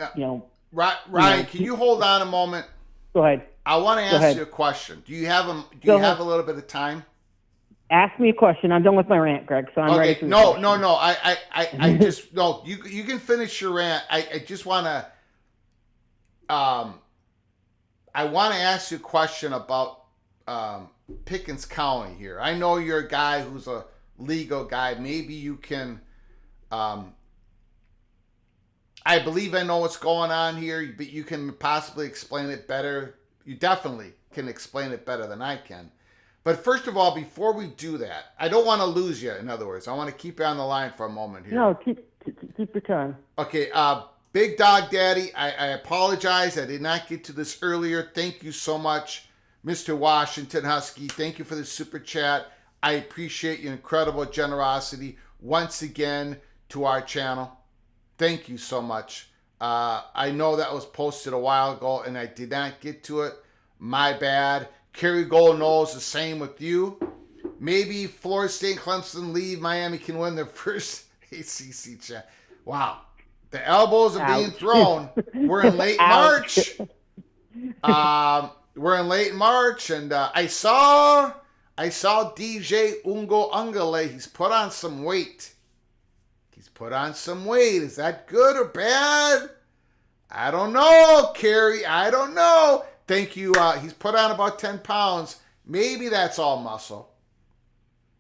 Speaker 1: Ryan, can you hold on a moment?
Speaker 3: Go ahead.
Speaker 1: I want to ask you a question. Do you have a little bit of time?
Speaker 3: Ask me a question. I'm done with my rant, Greg. So I'm ready for the question.
Speaker 1: No. I just no. You can finish your rant. I just want to. I want to ask you a question about Pickens County here. I know you're a guy who's a legal guy. Maybe you can. I believe I know what's going on here, but you can possibly explain it better. You definitely can explain it better than I can. But first of all, before we do that, I don't want to lose you. In other words, I want to keep you on the line for a moment here.
Speaker 3: No, keep your time.
Speaker 1: Okay, Big Dog Daddy, I apologize. I did not get to this earlier. Thank you so much, Mr. Washington Husky. Thank you for the super chat. I appreciate your incredible generosity once again to our channel. Thank you so much. I know that was posted a while ago and I did not get to it. My bad. Kerry Gold knows the same with you. Maybe Florida State, Clemson leave. Miami can win their first ACC chat. Wow. The elbows are being thrown. We're in late March. We're in late March, and I saw DJ Ungo Ungale. He's put on some weight. put on some weight. Is that good or bad? I don't know, Kerry. I don't know. Thank you. He's put on about 10 pounds. Maybe that's all muscle.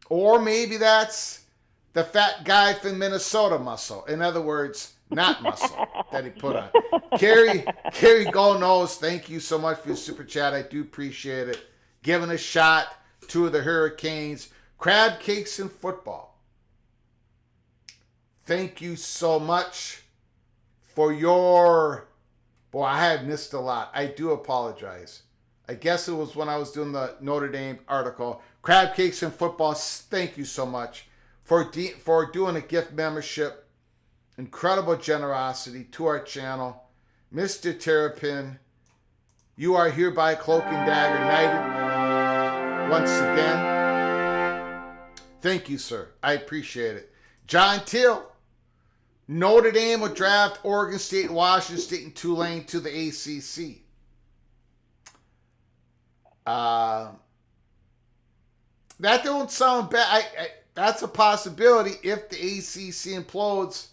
Speaker 1: Or maybe that's the fat guy from Minnesota muscle. In other words, not muscle that he put on. Kerry Go Knows, thank you so much for your super chat. I do appreciate it. Giving a shot to the Hurricanes. Crab cakes in football. Thank you so much for your... Boy, I had missed a lot. I do apologize. I guess it was when I was doing the Notre Dame article. Crab cakes in football, thank you so much for doing a gift membership. Incredible generosity to our channel. Mr. Terrapin, you are hereby Cloak and Dagger knighted once again. Thank you, sir. I appreciate it. John Till, Notre Dame will draft Oregon State, Washington State, and Tulane to the ACC. That don't sound bad. That's a possibility if the ACC implodes.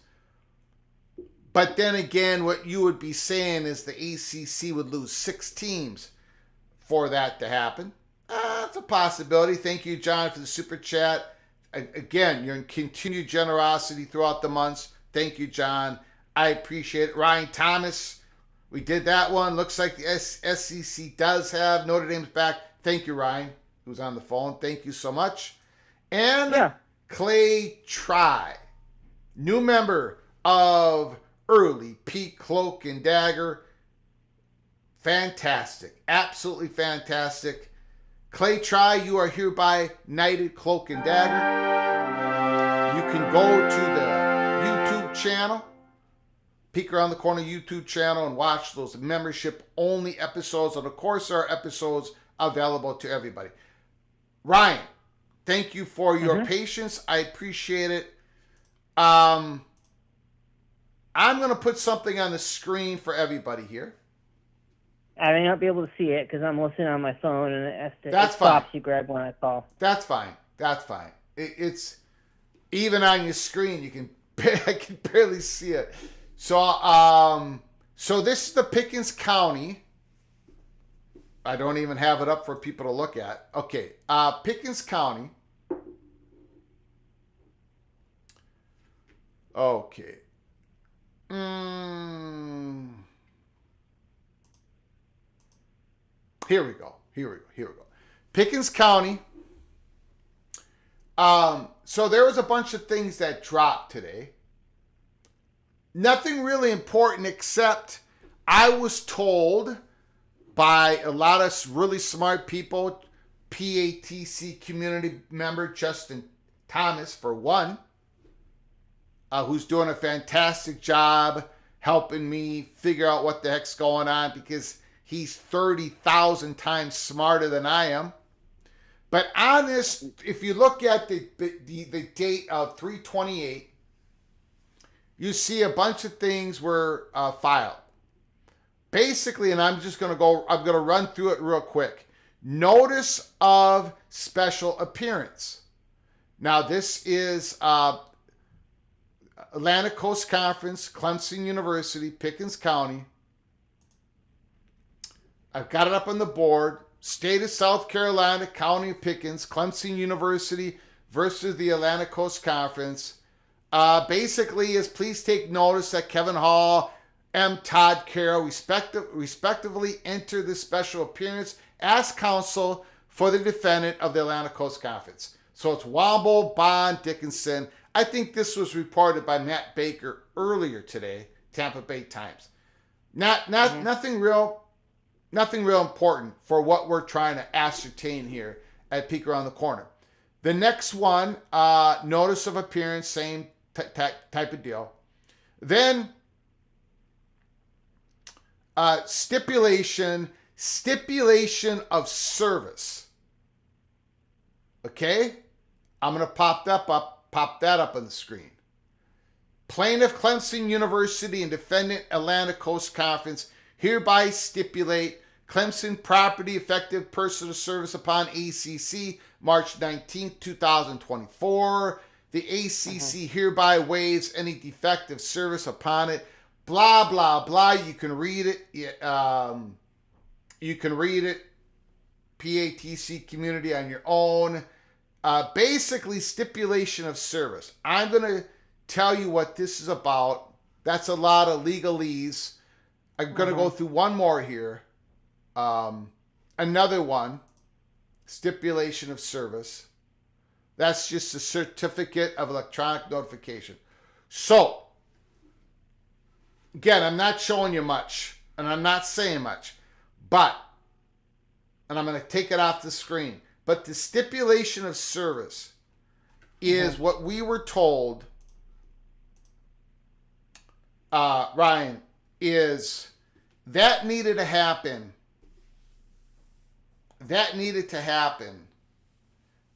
Speaker 1: But then again, what you would be saying is the ACC would lose 6 teams for that to happen. That's a possibility. Thank you, John, for the super chat. Again, your continued generosity throughout the months. Thank you, John. I appreciate it. Ryan Thomas, we did that one. Looks like the SEC does have Notre Dame's back. Thank you, Ryan, who's on the phone. Thank you so much. And Clay Try, new member of Early Peak Cloak and Dagger. Fantastic. Absolutely fantastic. Clay Try, you are hereby knighted Cloak and Dagger. You can go to the YouTube channel, Peek Around the Corner YouTube channel, and watch those membership-only episodes. And, of course, there are episodes available to everybody. Ryan, thank you for your patience. I appreciate it. I'm going to put something on the screen for everybody here.
Speaker 3: I may not be able to see it because I'm listening on my phone, and it
Speaker 1: stops
Speaker 3: you, Greg, when I call.
Speaker 1: That's fine. That's fine. It's even on your screen. I can barely see it. So, so this is the Pickens County. I don't even have it up for people to look at. Okay, Pickens County. Okay. Here we go. Pickens County. So there was a bunch of things that dropped today. Nothing really important except I was told by a lot of really smart people, PATC community member Justin Thomas, for one, who's doing a fantastic job helping me figure out what the heck's going on because he's 30,000 times smarter than I am. But on this, if you look at the date of 3/28, you see a bunch of things were filed. Basically, and I'm going to run through it real quick. Notice of special appearance. Now, this is Atlantic Coast Conference, Clemson University, Pickens County. I've got it up on the board. State of South Carolina, County of Pickens, Clemson University versus the Atlantic Coast Conference. Basically is please take notice that Kevin Hall, M. Todd Carroll respectively enter this special appearance as counsel for the defendant of the Atlantic Coast Conference. So it's Womble, Bond, Dickinson. I think this was reported by Matt Baker earlier today, Tampa Bay Times. Nothing real important for what we're trying to ascertain here at Peek Around the Corner. The next one, notice of appearance, same type of deal. Then stipulation of service. Okay? I'm going to pop that up on the screen. Plaintiff Clemson University and defendant Atlantic Coast Conference hereby stipulate Clemson property effective person of service upon ACC March 19, 2024. The ACC hereby waives any defective service upon it. Blah, blah, blah. You can read it. You can read it, PATC community, on your own. Basically, stipulation of service. I'm going to tell you what this is about. That's a lot of legalese. I'm going to go through one more here. Another one, stipulation of service. That's just a certificate of electronic notification. So, again, I'm not showing you much, and I'm not saying much, but, and I'm going to take it off the screen, but the stipulation of service is what we were told, Ryan, is that needed to happen. That needed to happen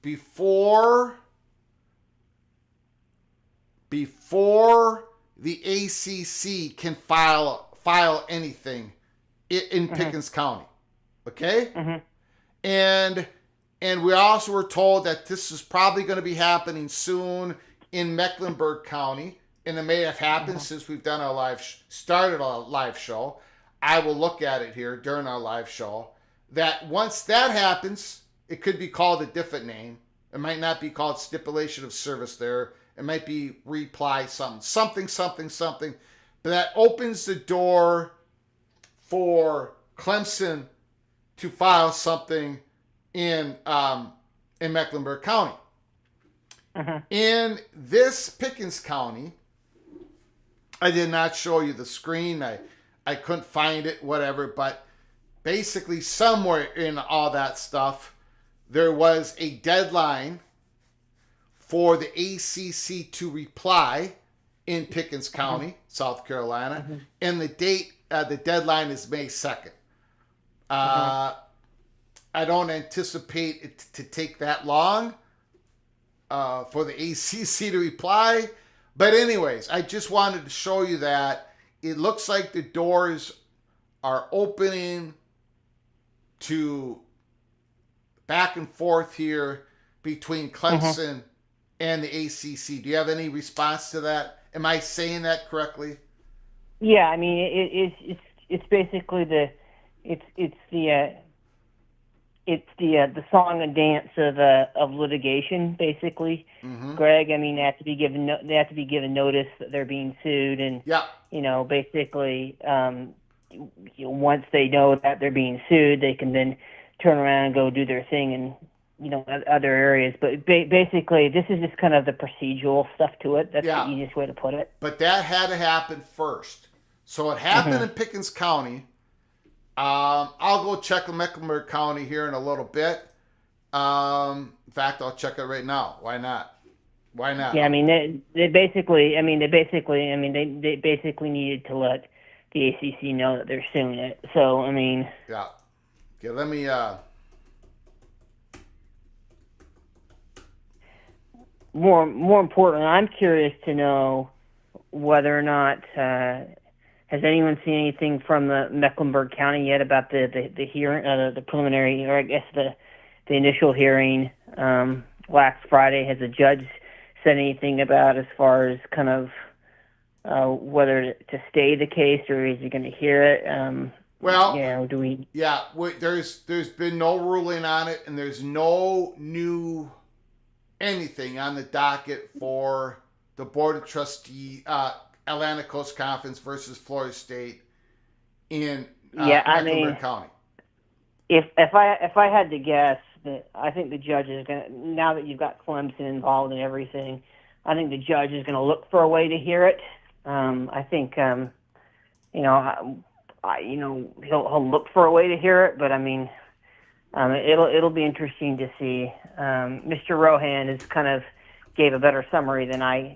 Speaker 1: before the ACC can file anything in Pickens County. Okay? And we also were told that this is probably going to be happening soon in Mecklenburg County, and it may have happened since we've done our started our live show. I will look at it here during our live show. That once that happens, it could be called a different name. It might not be called stipulation of service there. It might be reply something. But that opens the door for Clemson to file something in Mecklenburg County. In this Pickens County, I did not show you the screen. I couldn't find it, whatever, but basically somewhere in all that stuff, there was a deadline for the ACC to reply in Pickens County, South Carolina, and the deadline is May 2nd. I don't anticipate it to take that long for the ACC to reply. But anyways, I just wanted to show you that it looks like the doors are opening to back and forth here between Clemson and the ACC. Do you have any response to that? Am I saying that correctly?
Speaker 3: Yeah, I mean it's basically the song and dance of litigation, basically. Greg, I mean they have to be given notice that they're being sued, and basically once they know that they're being sued, they can then turn around and go do their thing in other areas. But basically, this is just kind of the procedural stuff to it. That's the easiest way to put it.
Speaker 1: But that had to happen first. So it happened in Pickens County. I'll go check Mecklenburg County here in a little bit. In fact, I'll check it right now. Why not?
Speaker 3: Yeah, I mean, they basically needed to let the ACC know that they're suing it. So, I mean.
Speaker 1: Yeah. Okay, let me.
Speaker 3: More importantly, I'm curious to know whether or not has anyone seen anything from the Mecklenburg County yet about the hearing, the preliminary, or I guess the initial hearing last Friday. Has the judge said anything about as far as kind of whether to stay the case, or is he going to hear it? Do we?
Speaker 1: Yeah, there's been no ruling on it, and there's no new anything on the docket for the Board of Trustees, Atlantic Coast Conference versus Florida State in Mecklenburg County.
Speaker 3: If I had to guess, I think the judge is going to, now that you've got Clemson involved in everything, I think the judge is going to look for a way to hear it. I think he'll look for a way to hear it, but I mean, it'll be interesting to see. Mr. Rohan has kind of gave a better summary than I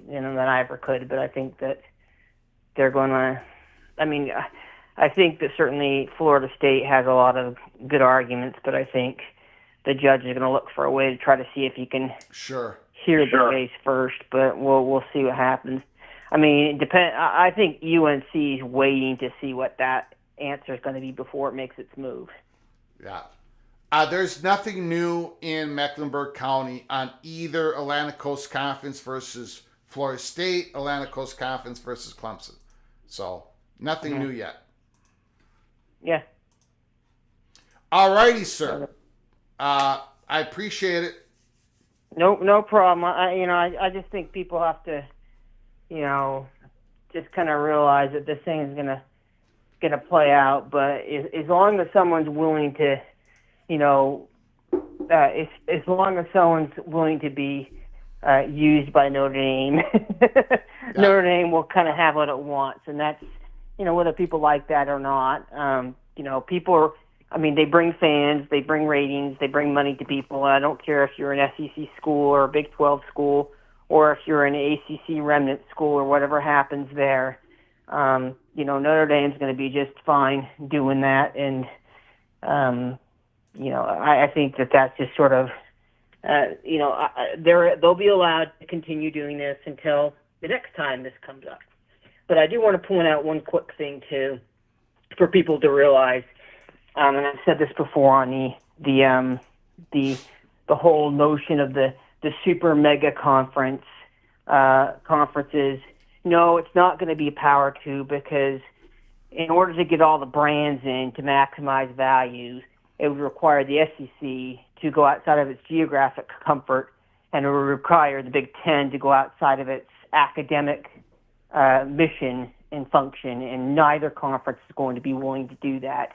Speaker 3: ever could, but I think that they're going to. I mean, I think that certainly Florida State has a lot of good arguments, but I think the judge is going to look for a way to try to see if he can hear the case first. But we'll see what happens. I mean, I think UNC is waiting to see what that answer is going to be before it makes its move.
Speaker 1: Yeah. There's nothing new in Mecklenburg County on either Atlantic Coast Conference versus Florida State, Atlantic Coast Conference versus Clemson. So nothing new yet.
Speaker 3: Yeah.
Speaker 1: All righty, sir. I appreciate it.
Speaker 3: No problem. I just think people have to, just kind of realize that this thing is gonna play out. But as long as someone's willing to, as long as someone's willing to be used by Notre Dame, Notre Dame will kind of have what it wants, and that's, whether people like that or not. People are. I mean, they bring fans, they bring ratings, they bring money to people. I don't care if you're an SEC school or a Big 12 school, or if you're an ACC remnant school or whatever happens there. Notre Dame's going to be just fine doing that, and I think that's just sort of, they'll be allowed to continue doing this until the next time this comes up. But I do want to point out one quick thing too, for people to realize. And I've said this before on the whole notion of the super mega conferences. No, it's not going to be Power 2, because in order to get all the brands in to maximize values, it would require the SEC to go outside of its geographic comfort, and it would require the Big Ten to go outside of its academic mission and function, and neither conference is going to be willing to do that.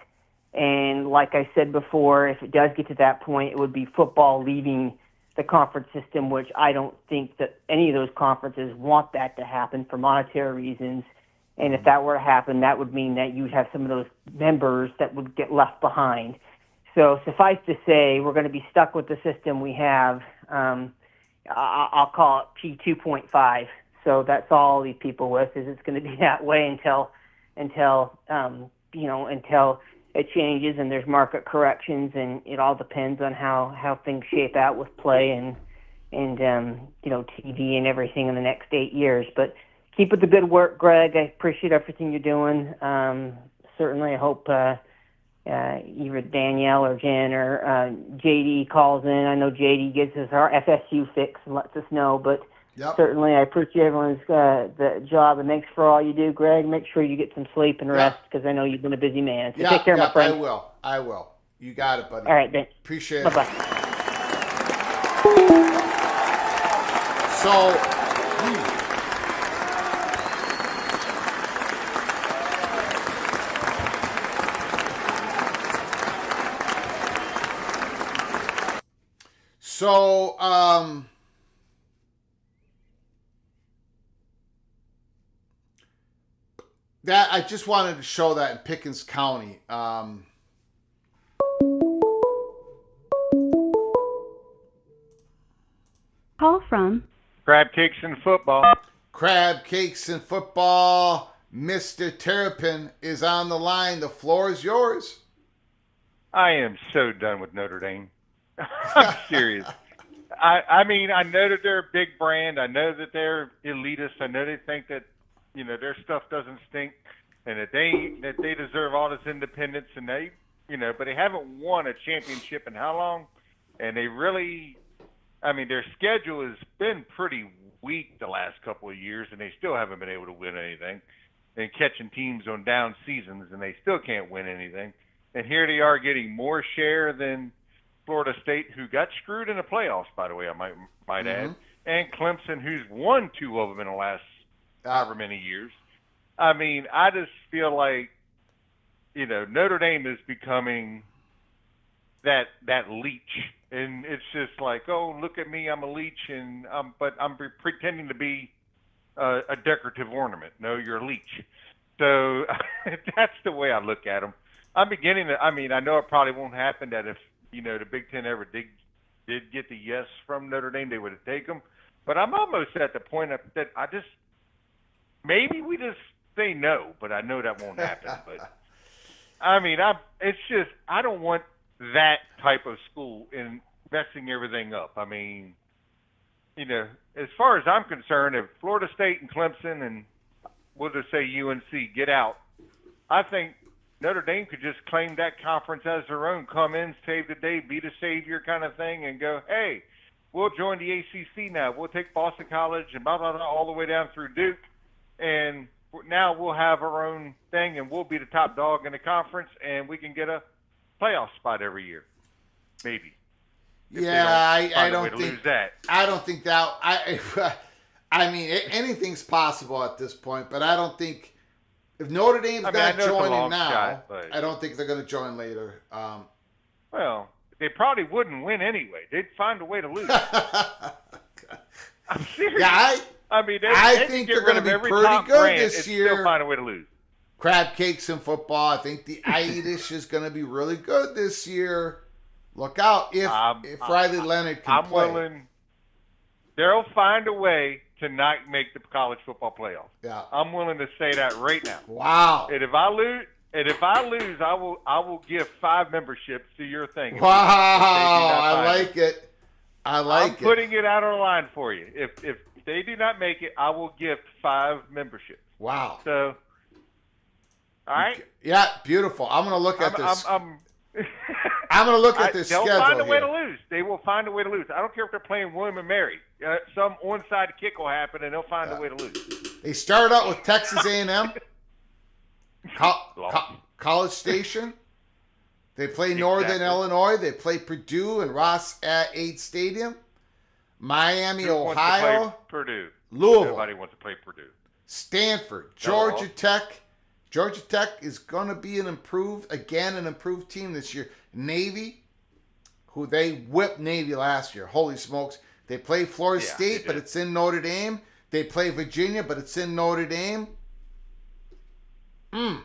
Speaker 3: And like I said before, if it does get to that point, it would be football leaving the conference system, which I don't think that any of those conferences want that to happen for monetary reasons. And if that were to happen, that would mean that you would have some of those members that would get left behind. So suffice to say, we're going to be stuck with the system we have. I'll call it P2.5. So that's all I'll leave people with, is it's going to be that way until it changes and there's market corrections, and it all depends on how things shape out with play and TV and everything in the next 8 years. But keep up the good work, Greg. I appreciate everything you're doing. Certainly, I hope either Danielle or Jen or JD calls in. I know JD gives us our FSU fix and lets us know, but certainly I appreciate everyone's the job, and thanks for all you do, Greg. Make sure you get some sleep and rest, because I know you've been a busy man. So take care, my friend.
Speaker 1: I will. You got it, buddy.
Speaker 3: All right, Ben.
Speaker 1: Appreciate it.
Speaker 3: Bye-bye.
Speaker 1: So, that I just wanted to show that in Pickens County.
Speaker 2: Call from
Speaker 4: Crab Cakes and Football.
Speaker 1: Crab Cakes and Football. Mr. Terrapin is on the line. The floor is yours.
Speaker 4: I am so done with Notre Dame. I'm serious. I mean, I know that they're a big brand. I know that they're elitist. I know they think that, their stuff doesn't stink, and that they deserve all this independence, and but they haven't won a championship in how long? And they really, their schedule has been pretty weak the last couple of years, and they still haven't been able to win anything, and catching teams on down seasons, and they still can't win anything. And here they are getting more share than Florida State, who got screwed in the playoffs, by the way, I might add, and Clemson, who's won 2 of them in the last however many years. I just feel like, Notre Dame is becoming that leech, and it's just like, oh, look at me, I'm a leech, and but I'm pretending to be a decorative ornament. No, you're a leech. So that's the way I look at them. I'm beginning to. I know it probably won't happen that if the Big Ten ever did get the yes from Notre Dame, they would have taken them. But I'm almost at the point that I just maybe we just say no, but I know that won't happen. But it's just I don't want that type of school in messing everything up. As far as I'm concerned, if Florida State and Clemson and we'll just say UNC get out, I think Notre Dame could just claim that conference as their own, come in, save the day, be the savior kind of thing, and go, hey, we'll join the ACC now. We'll take Boston College and blah, blah, blah, all the way down through Duke, and now we'll have our own thing, and we'll be the top dog in the conference, and we can get a playoff spot every year, maybe.
Speaker 1: I don't think
Speaker 4: lose that.
Speaker 1: I don't think that. I mean, anything's possible at this point, but I don't think if Notre Dame's not joining now,
Speaker 4: shot,
Speaker 1: I don't think they're going to join later.
Speaker 4: Well, they probably wouldn't win anyway. They'd find a way to lose. I'm serious.
Speaker 1: Yeah, I think they're going to be pretty good this year.
Speaker 4: Still find a way to lose.
Speaker 1: Crab cakes in football. I think the Irish is going to be really good this year. Look out if Riley Leonard can play.
Speaker 4: I'm willing. They'll find a way to not make the college football playoff.
Speaker 1: Yeah,
Speaker 4: I'm willing to say that right now.
Speaker 1: Wow.
Speaker 4: And if I lose, I will give 5 memberships to your thing.
Speaker 1: Wow, I like it. I'm
Speaker 4: putting it out on the line for you. If they do not make it, I will gift 5 memberships.
Speaker 1: Wow.
Speaker 4: So, all right.
Speaker 1: Yeah, beautiful. I'm going to look at this.
Speaker 4: I'm
Speaker 1: going to look at this schedule.
Speaker 4: They'll find a way to lose. They will find a way to lose. I don't care if they're playing William and Mary. Some onside kick will happen, and they'll find a way to lose.
Speaker 1: They start out with Texas A&M, College Station. They play Northern Illinois. They play Purdue and Ross-Ade Stadium. Miami,
Speaker 4: Who
Speaker 1: Ohio.
Speaker 4: Wants to play Purdue.
Speaker 1: Louisville.
Speaker 4: Nobody wants to play Purdue.
Speaker 1: Stanford, Georgia Tech. Georgia Tech is going to be an improved team this year. Navy, who they whipped Navy last year. Holy smokes. They play Florida State, but it's in Notre Dame. They play Virginia, but it's in Notre Dame.
Speaker 4: I've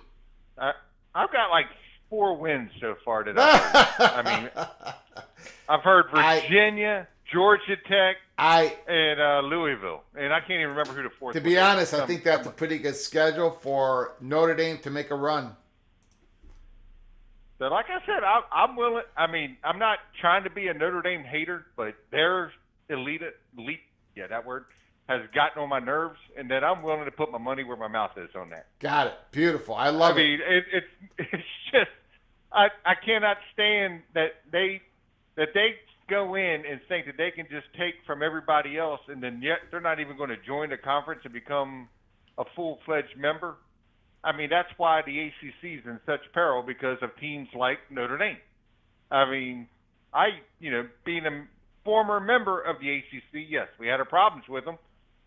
Speaker 4: got like 4 wins so far today. I mean, I've heard Virginia, Georgia Tech, and Louisville. And I can't even remember who the fourth
Speaker 1: To be honest, I think that's a pretty good schedule for Notre Dame to make a run.
Speaker 4: So like I said, I'm willing. I mean, I'm not trying to be a Notre Dame hater, but their elite, that word, has gotten on my nerves, and that I'm willing to put my money where my mouth is on that.
Speaker 1: Got it. Beautiful. I love it.
Speaker 4: I mean, it's just I cannot stand that they go in and think that they can just take from everybody else, and then yet they're not even going to join the conference and become a full-fledged member. I mean, that's why the ACC is in such peril, because of teams like Notre Dame. I mean, being a former member of the ACC, yes, we had our problems with them,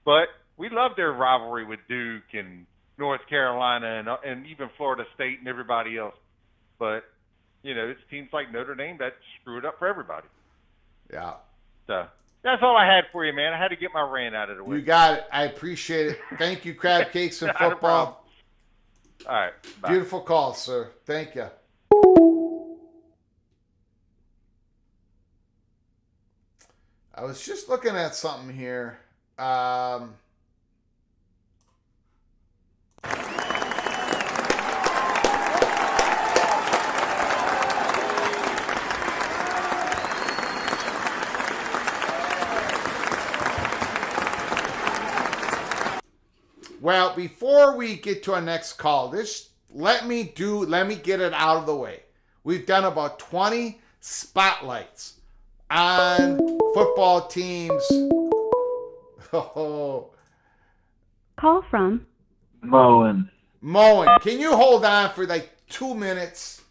Speaker 4: but we love their rivalry with Duke and North Carolina and even Florida State and everybody else. But, it's teams like Notre Dame that screw it up for everybody.
Speaker 1: Yeah.
Speaker 4: So that's all I had for you, man. I had to get my rant out of the way.
Speaker 1: You got it. I appreciate it. Thank you, Crab Cakes and Football.
Speaker 4: All right. Bye.
Speaker 1: Beautiful call, sir. Thank you. I was just looking at something here. Well, before we get to our next call, let me get it out of the way. We've done about 20 spotlights on football teams. Oh.
Speaker 2: Call from
Speaker 5: Moen.
Speaker 1: Can you hold on for like 2 minutes?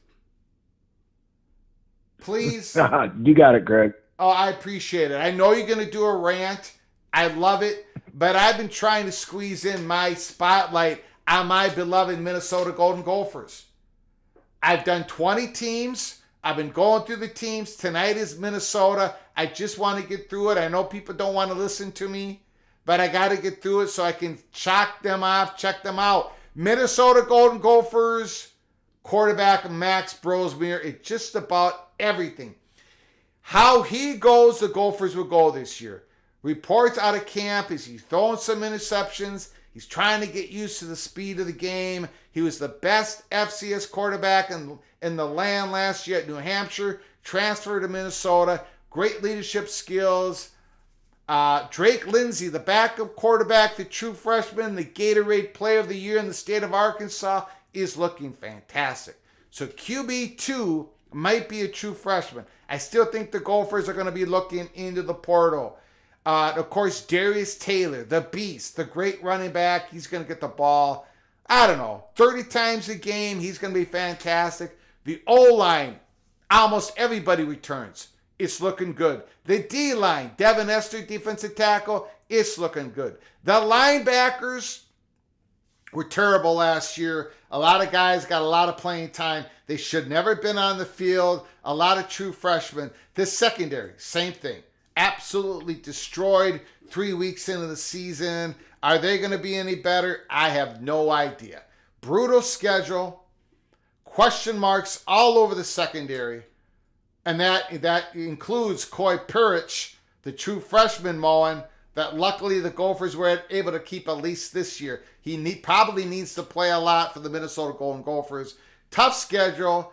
Speaker 1: Please?
Speaker 5: You got it, Greg.
Speaker 1: Oh, I appreciate it. I know you're going to do a rant. I love it. But I've been trying to squeeze in my spotlight on my beloved Minnesota Golden Gophers. I've done 20 teams. I've been going through the teams. Tonight is Minnesota. I just want to get through it. I know people don't want to listen to me, but I got to get through it so I can chalk them off, check them out. Minnesota Golden Gophers, quarterback Max Brosmere. It's just about everything. How he goes, the Gophers will go this year. Reports out of camp is he's throwing some interceptions. He's trying to get used to the speed of the game. He was the best FCS quarterback in the land last year at New Hampshire. Transferred to Minnesota. Great leadership skills. Drake Lindsey, the backup quarterback, the true freshman, the Gatorade Player of the Year in the state of Arkansas, is looking fantastic. So QB2 might be a true freshman. I still think the Gophers are going to be looking into the portal. Of course, Darius Taylor, the beast, the great running back. He's going to get the ball, I don't know, 30 times a game. He's going to be fantastic. The O-line, almost everybody returns. It's looking good. The D-line, Devin Esther, defensive tackle, it's looking good. The linebackers were terrible last year. A lot of guys got a lot of playing time. They should never have been on the field. A lot of true freshmen. The secondary, same thing. Absolutely destroyed 3 weeks into the season. Are they going to be any better? I have no idea. Brutal schedule. Question marks all over the secondary. And that includes Coy Pirich, the true freshman, Moen, that luckily the Gophers were able to keep at least this year. He probably needs to play a lot for the Minnesota Golden Gophers. Tough schedule.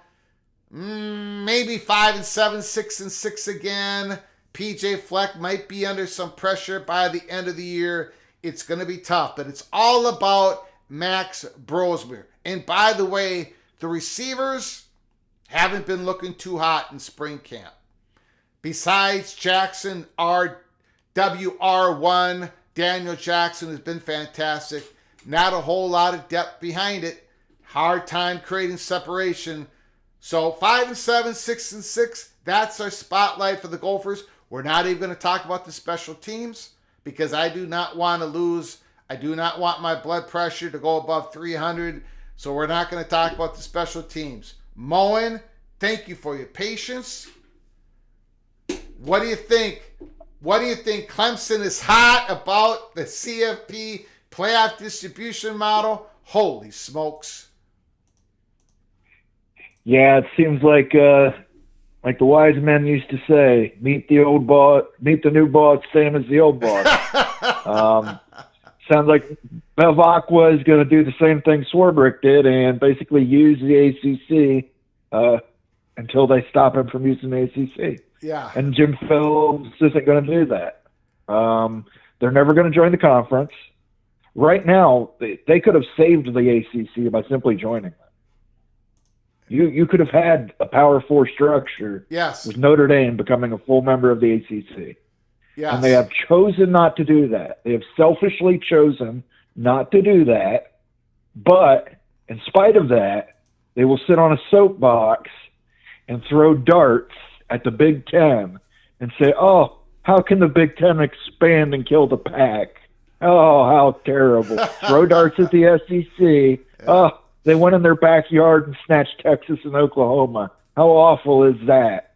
Speaker 1: Maybe 5-7, 6-6 again. PJ Fleck might be under some pressure by the end of the year. It's going to be tough, but it's all about Max Brosmer. And by the way, the receivers haven't been looking too hot in spring camp. Besides Jackson WR1, Daniel Jackson has been fantastic. Not a whole lot of depth behind it. Hard time creating separation. So 5-7, 6-6, that's our spotlight for the Gophers. We're not even going to talk about the special teams because I do not want to lose. I do not want my blood pressure to go above 300. So we're not going to talk about the special teams. Moen, thank you for your patience. What do you think? What do you think? Clemson is hot about the CFP playoff distribution model? Holy smokes.
Speaker 5: Yeah, it seems like the wise men used to say, meet the new boss, same as the old boss. Sounds like Bev Aqua is going to do the same thing Swarbrick did and basically use the ACC until they stop him from using the ACC.
Speaker 1: Yeah.
Speaker 5: And Jim Phillips isn't going to do that. They're never going to join the conference. Right now, they could have saved the ACC by simply joining them. You could have had a Power 4 structure with Notre Dame becoming a full member of the ACC.
Speaker 1: Yes.
Speaker 5: And they have chosen not to do that. They have selfishly chosen not to do that. But in spite of that, they will sit on a soapbox and throw darts at the Big Ten and say, oh, how can the Big Ten expand and kill the pack? Oh, how terrible. Throw darts at the SEC. Yeah. Oh, they went in their backyard and snatched Texas and Oklahoma. How awful is that?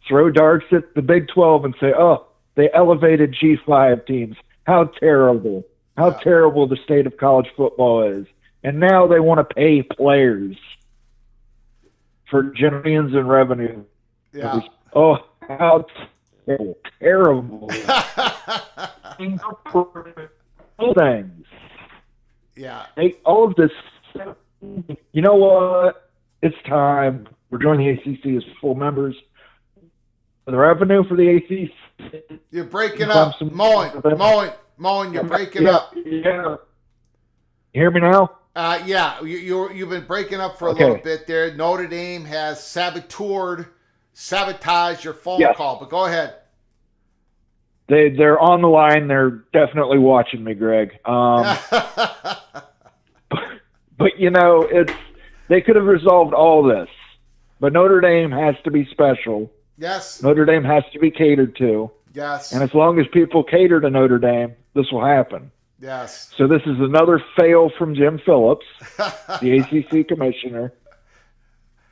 Speaker 5: Throw darts at the Big 12 and say, oh, they elevated G5 teams. How terrible. How terrible the state of college football is. And now they want to pay players for millions in revenue.
Speaker 1: Yeah.
Speaker 5: Oh, how terrible. Things.
Speaker 1: Yeah.
Speaker 5: All of this. You know what? It's time. We're joining the ACC as full members. The revenue for the ACC.
Speaker 1: You're breaking up. Moen, you're breaking up.
Speaker 5: Yeah. You hear me now?
Speaker 1: Yeah, you've been breaking up for a little bit there. Notre Dame has sabotaged your phone call, but go ahead.
Speaker 5: They're on the line. They're definitely watching me, Greg. But you know, they could have resolved all this. But Notre Dame has to be special.
Speaker 1: Yes.
Speaker 5: Notre Dame has to be catered to.
Speaker 1: Yes.
Speaker 5: And as long as people cater to Notre Dame, this will happen.
Speaker 1: Yes.
Speaker 5: So this is another fail from Jim Phillips, the ACC commissioner.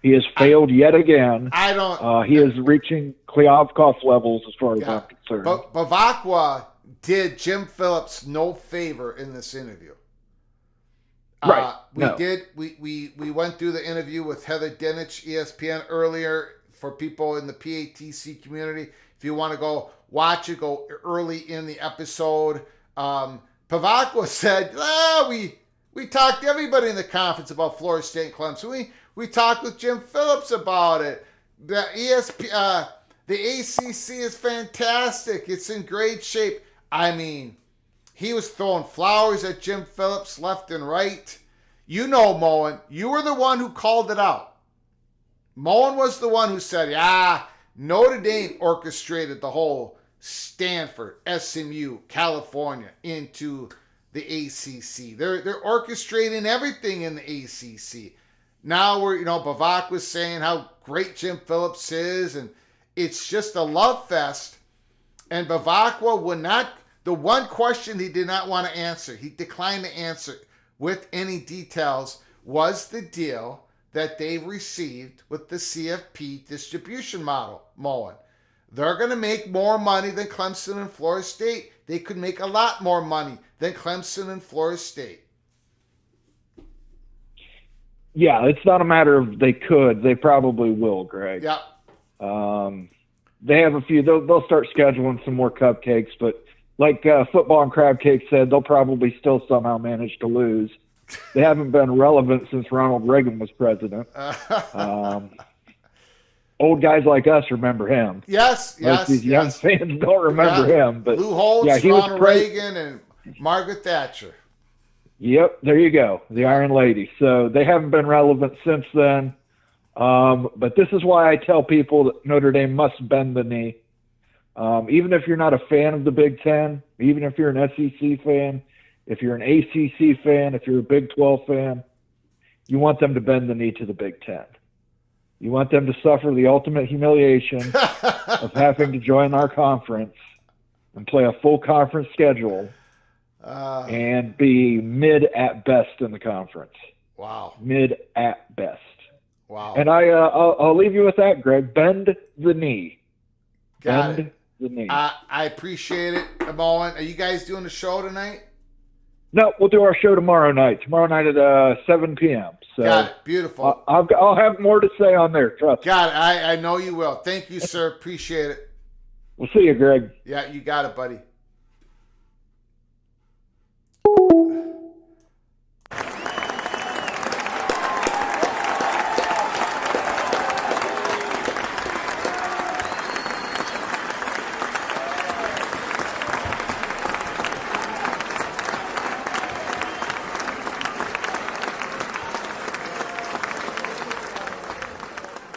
Speaker 5: He has failed yet again. He is reaching Kliavkoff levels as far as I'm concerned.
Speaker 1: But Bavakwa did Jim Phillips no favor in this interview.
Speaker 5: Right.
Speaker 1: We went through the interview with Heather Dinich, ESPN, earlier for people in the PATC community. If you want to go watch it, go early in the episode. Bavakwa said, we talked to everybody in the conference about Florida State and Clemson. We talked with Jim Phillips about it. The ACC is fantastic. It's in great shape. I mean, he was throwing flowers at Jim Phillips left and right. You know, Moen, you were the one who called it out. Mullen was the one who said, yeah, Notre Dame orchestrated the whole Stanford, SMU, California into the ACC. They're orchestrating everything in the ACC. Now Bavak was saying how great Jim Phillips is, and it's just a love fest. And Bavakwa would not, the one question he did not want to answer, he declined to answer with any details, was the deal that they received with the CFP distribution model, Mullen. They're going to make more money than Clemson and Florida State. They could make a lot more money than Clemson and Florida State.
Speaker 5: Yeah, it's not a matter of they could. They probably will, Greg.
Speaker 1: Yeah.
Speaker 5: They have a few. They'll start scheduling some more cupcakes, but like Football and Crab Cake said, they'll probably still somehow manage to lose. They haven't been relevant since Ronald Reagan was president. Old guys like us remember him.
Speaker 1: Yes.
Speaker 5: These young fans don't remember him. But
Speaker 1: Lou Holtz, Ronald Reagan, and Margaret Thatcher.
Speaker 5: Yep, there you go, the Iron Lady. So they haven't been relevant since then. But this is why I tell people that Notre Dame must bend the knee. Even if you're not a fan of the Big Ten, even if you're an SEC fan, if you're an ACC fan, if you're a Big 12 fan, you want them to bend the knee to the Big Ten. You want them to suffer the ultimate humiliation of having to join our conference and play a full conference schedule and be mid at best in the conference.
Speaker 1: Wow.
Speaker 5: Mid at best.
Speaker 1: Wow.
Speaker 5: And I'll leave you with that, Greg. Bend the knee.
Speaker 1: Bend
Speaker 5: the knee.
Speaker 1: I appreciate it, Mullen. Are you guys doing the show tonight?
Speaker 5: No, we'll do our show tomorrow night. Tomorrow night at 7 p.m. So
Speaker 1: got it. Beautiful.
Speaker 5: I'll have more to say on there. Trust me.
Speaker 1: Got it. I know you will. Thank you, sir. Appreciate it.
Speaker 5: We'll see you, Greg.
Speaker 1: Yeah, you got it, buddy.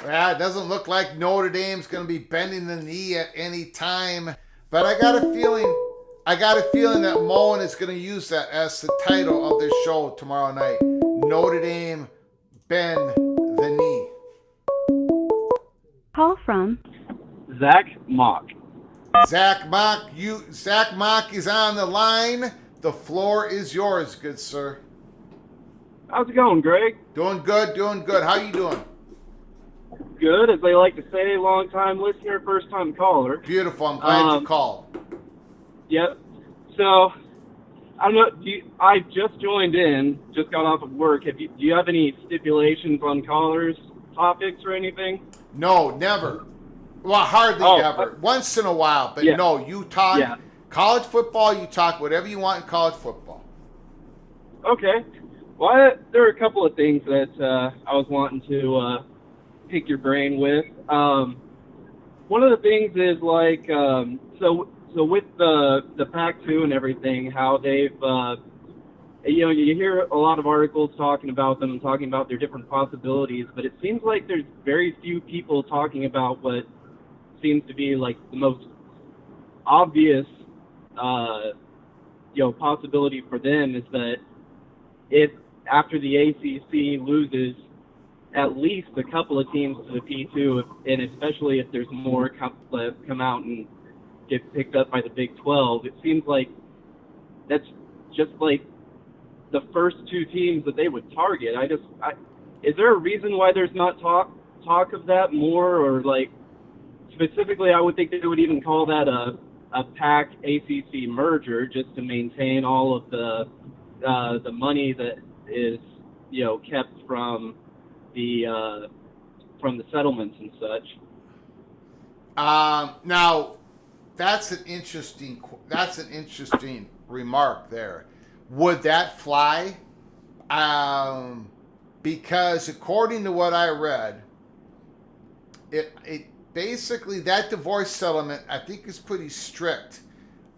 Speaker 1: Yeah, it doesn't look like Notre Dame's going to be bending the knee at any time. But I got a feeling that Mullen is going to use that as the title of this show tomorrow night. Notre Dame bend the knee.
Speaker 2: Call from
Speaker 6: Zach Mock.
Speaker 1: Zach Mock is on the line. The floor is yours, good sir.
Speaker 6: How's it going, Greg?
Speaker 1: Doing good. How you doing?
Speaker 6: Good, as they like to say, long-time listener, first-time caller.
Speaker 1: Beautiful. I'm glad you called.
Speaker 6: Yep. So, I don't know. I just joined in, just got off of work. Do you have any stipulations on callers, topics, or anything?
Speaker 1: No, never. Well, hardly ever. Once in a while, but
Speaker 6: yeah.
Speaker 1: No. You talk college football. You talk whatever you want in college football.
Speaker 6: Okay. Well, there are a couple of things that I was wanting to pick your brain with. One of the things is like, so with the Pac-2 and everything, how they've, you hear a lot of articles talking about them and talking about their different possibilities, but it seems like there's very few people talking about what seems to be like the most obvious, possibility for them is that if after the ACC loses at least a couple of teams to the P2, and especially if there's more come out and get picked up by the Big 12, it seems like that's just like the first two teams that they would target. Is there a reason why there's not talk of that more, or like specifically, I would think they would even call that a PAC ACC merger just to maintain all of the money that is kept from the settlements and such.
Speaker 1: Now, that's an interesting remark there. Would that fly? Because according to what I read, it basically, that divorce settlement I think is pretty strict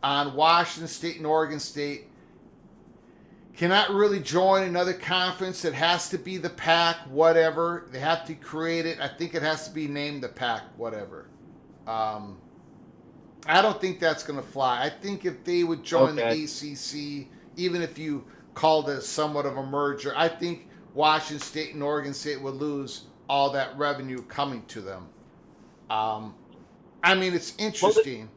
Speaker 1: on Washington State and Oregon State cannot really join another conference. It has to be the Pac, whatever. They have to create it. I think it has to be named the Pac, whatever. I don't think that's going to fly. I think if they would join the ACC, even if you called it somewhat of a merger, I think Washington State and Oregon State would lose all that revenue coming to them. I mean, it's interesting.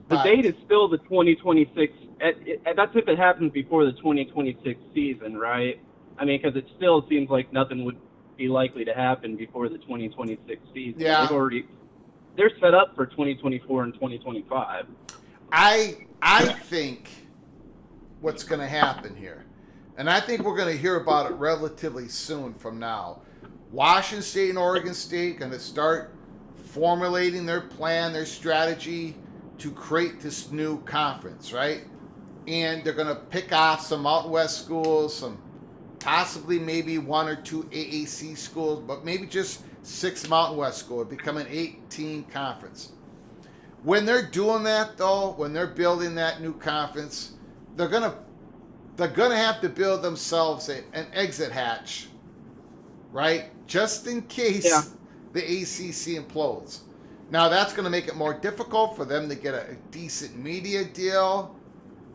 Speaker 6: The date is still the 2026. That's if it happens before the 2026 season, right? I mean, because it still seems like nothing would be likely to happen before the 2026 season.
Speaker 1: Yeah.
Speaker 6: They're set up for 2024 and 2025.
Speaker 1: I think what's going to happen here, and I think we're going to hear about it relatively soon from now. Washington State and Oregon State going to start formulating their plan, their strategy to create this new conference, right? And they're going to pick off some Mountain West schools, some possibly maybe 1 or 2 AAC schools, but maybe just 6 Mountain West schools, become an 8-team conference. When they're doing that, though, when they're building that new conference, they're gonna have to build themselves an exit hatch, right? Just in case the ACC implodes. Now that's going to make it more difficult for them to get a decent media deal.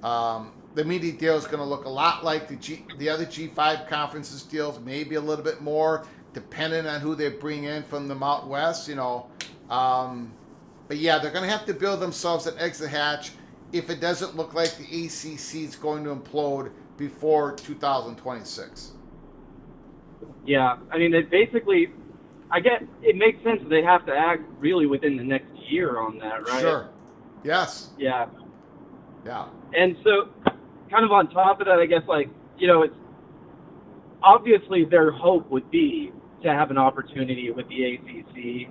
Speaker 1: The media deal is going to look a lot like the other G5 conferences deals, maybe a little bit more, depending on who they bring in from the Mountain West, you know. But yeah, they're going to have to build themselves an exit hatch if it doesn't look like the ACC is going to implode before 2026.
Speaker 6: Yeah, I mean, it basically, it makes sense that they have to act really within the next year on that, right?
Speaker 1: Sure. Yes.
Speaker 6: Yeah.
Speaker 1: Yeah.
Speaker 6: And so, kind of on top of that, I guess, like, you know, it's obviously their hope would be to have an opportunity with the ACC,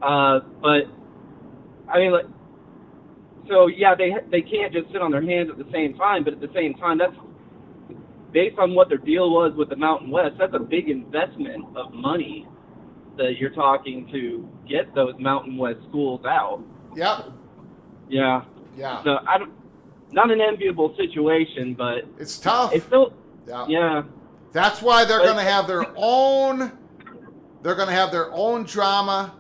Speaker 6: but I mean, like, so yeah, they can't just sit on their hands at the same time. But at the same time, that's based on what their deal was with the Mountain West. That's a big investment of money that you're talking to get those Mountain West schools out.
Speaker 1: Yep.
Speaker 6: Yeah.
Speaker 1: Yeah.
Speaker 6: So not an enviable situation, but
Speaker 1: it's tough.
Speaker 6: It's still.
Speaker 1: Yeah.
Speaker 6: Yeah.
Speaker 1: That's why they're going to have their own. They're going to have their own drama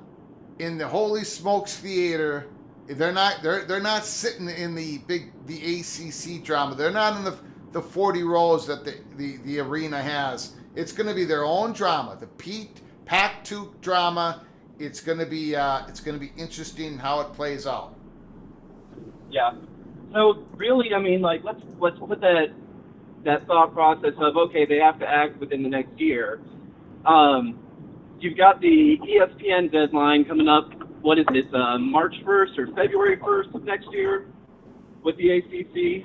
Speaker 1: in the Holy Smokes Theater. They're not sitting in the ACC drama. They're not in the 40 rows that the arena has. It's going to be their own drama. The Pac-2 drama. It's going to be interesting how it plays out.
Speaker 6: Yeah. So really, I mean, like, let's put that thought process of, okay, they have to act within the next year. You've got the ESPN deadline coming up. What is it, March 1st or February 1st of next year with the ACC?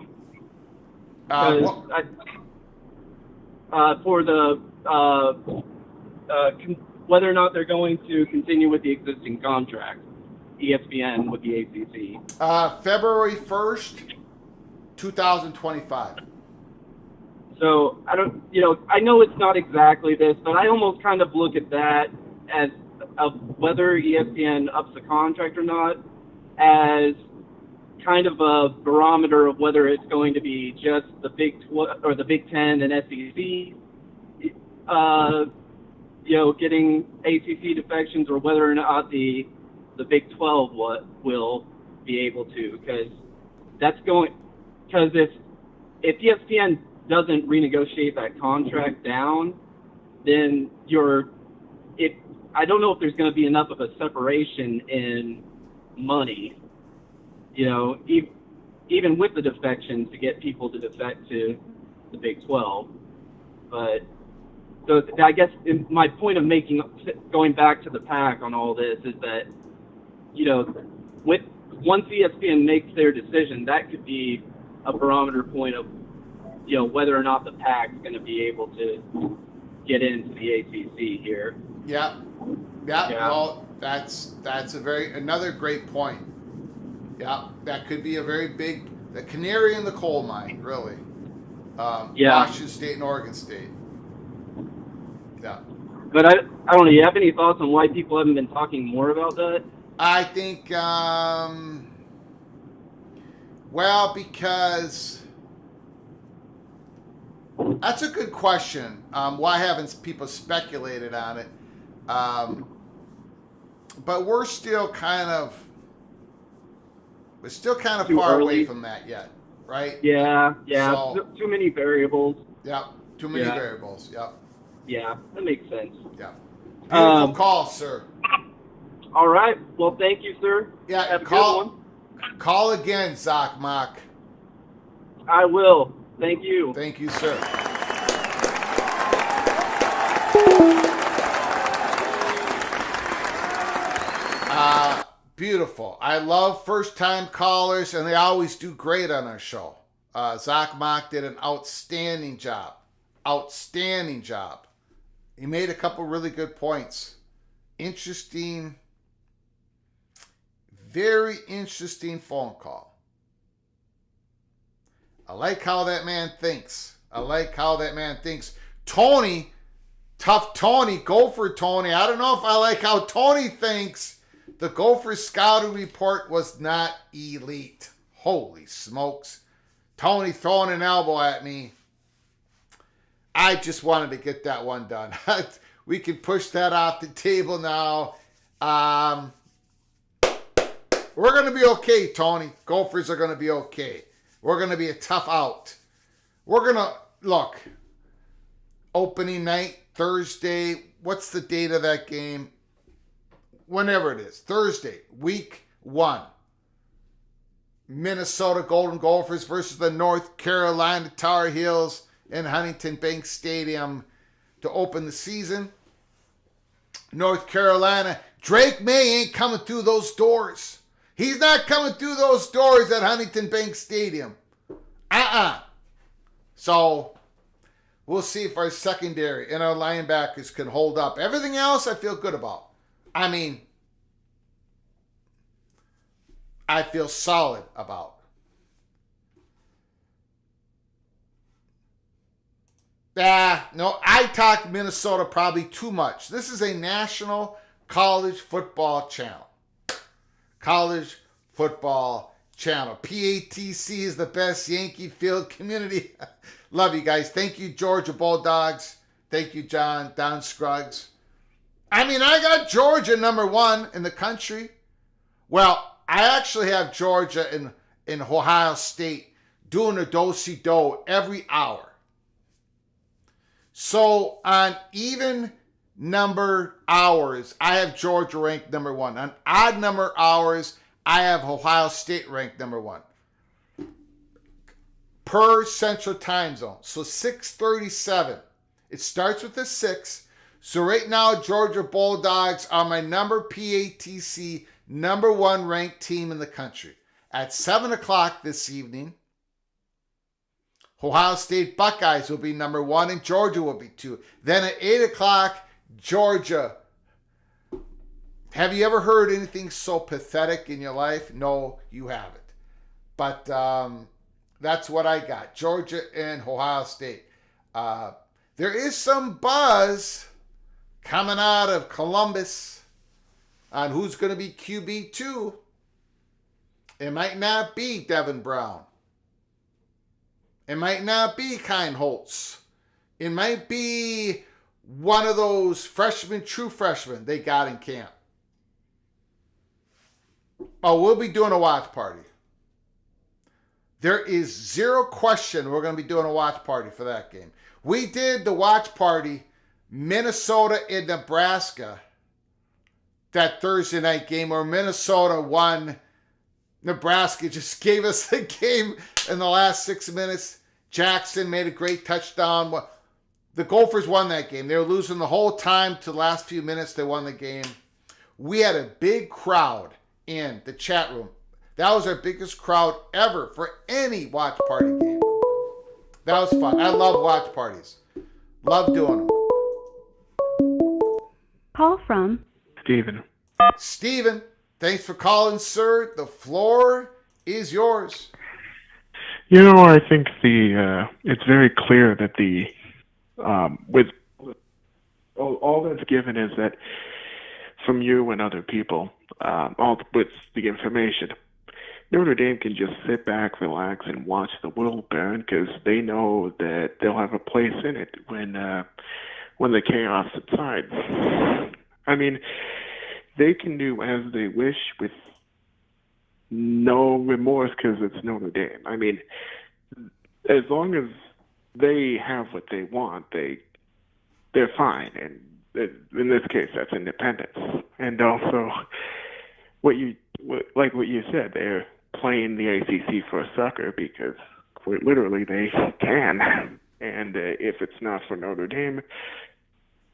Speaker 6: For the whether or not they're going to continue with the existing contract, ESPN with the ACC.
Speaker 1: February 1st, 2025.
Speaker 6: So I know it's not exactly this, but I almost kind of look at that as of whether ESPN ups the contract or not as kind of a barometer of whether it's going to be just the the Big Ten and SEC, getting ACC defections, or whether or not the Big 12 will be able to, because if ESPN doesn't renegotiate that contract down, then I don't know if there's going to be enough of a separation in money, even with the defections, to get people to defect to the Big 12. But so I guess my point of going back to the Pac on all this is that, once ESPN makes their decision, that could be a barometer point of, whether or not the Pac is going to be able to get into the ACC here.
Speaker 1: Yeah. Well, that's another great point. Yeah, that could be a very big, the canary in the coal mine, really. Washington State and Oregon State. Yeah.
Speaker 6: But I don't know. You have any thoughts on why people haven't been talking more about that?
Speaker 1: I think, because That's a good question. Why haven't people speculated on it? But we're still kind of
Speaker 6: Too
Speaker 1: far away
Speaker 6: early.
Speaker 1: from that yet, right?
Speaker 6: Yeah.
Speaker 1: So,
Speaker 6: Too many variables.
Speaker 1: yeah, too many
Speaker 6: Yeah.
Speaker 1: variables. Yep,
Speaker 6: Yeah, that makes sense.
Speaker 1: yeah. Beautiful
Speaker 6: Um,
Speaker 1: call, sir.
Speaker 6: All right. Well, thank you, sir.
Speaker 1: Yeah,
Speaker 6: Have a good one.
Speaker 1: Call again, Zach Mock.
Speaker 6: I will. Thank you.
Speaker 1: Thank you, sir. Beautiful. I love first-time callers, and they always do great on our show. Zach Mock did an outstanding job. Outstanding job. He made a couple really good points. Interesting, very interesting phone call. I like how that man thinks. Tony, tough Tony, Gopher Tony. I don't know if I like how Tony thinks. The Gopher scouting report was not elite. Holy smokes. Tony throwing an elbow at me. I just wanted to get that one done. We can push that off the table now. We're going to be okay, Tony. Gophers are going to be okay. We're going to be a tough out. We're going to, look, opening night, Thursday. What's the date of that game? Whenever it is. Thursday, week 1. Minnesota Golden Gophers versus the North Carolina Tar Heels in Huntington Bank Stadium to open the season. North Carolina, Drake May ain't coming through those doors. He's not coming through those doors at Huntington Bank Stadium. So we'll see if our secondary and our linebackers can hold up. Everything else I feel good about. I mean, I feel solid about. No, I talk Minnesota probably too much. This is a national college football channel. College football channel. PATC is the best Yankee field community. Love you guys. Thank you, Georgia Bulldogs. Thank you, Don Scruggs. I mean, I got Georgia number 1 in the country. Well, I actually have Georgia in Ohio State doing a do-si-do every hour. So on even number hours, I have Georgia ranked number 1. On odd number hours, I have Ohio State ranked number 1. Per Central Time Zone. So 6:37. It starts with a 6. So right now, Georgia Bulldogs are my PATC number 1 ranked team in the country. At 7 o'clock this evening, Ohio State Buckeyes will be number 1 and Georgia will be 2. Then at 8 o'clock, Georgia. Have you ever heard anything so pathetic in your life? No, you haven't. But that's what I got. Georgia and Ohio State. There is some buzz coming out of Columbus on who's going to be QB2. It might not be Devin Brown. It might not be Kyle Holtz. It might be one of those true freshmen they got in camp. Oh, we'll be doing a watch party. There is zero question we're going to be doing a watch party for that game. We did the watch party, Minnesota and Nebraska, that Thursday night game where Minnesota won. Nebraska just gave us the game in the last 6 minutes. Jackson made a great touchdown. The Gophers won that game. They were losing the whole time to the last few minutes. They won the game. We had a big crowd in the chat room. That was our biggest crowd ever for any watch party game. That was fun. I love watch parties. Love doing them.
Speaker 2: Call from
Speaker 1: Steven, thanks for calling, sir. The floor is yours.
Speaker 7: You know, I think it's very clear that with all that's given is that from you and other people, all with the information, Notre Dame can just sit back, relax, and watch the world burn because they know that they'll have a place in it when the chaos subsides. I mean, they can do as they wish with no remorse because it's Notre Dame. I mean, as long as they have what they want, they're fine. And in this case, that's independence. And also, what you said, they're playing the ACC for a sucker because quite literally they can. And if it's not for Notre Dame,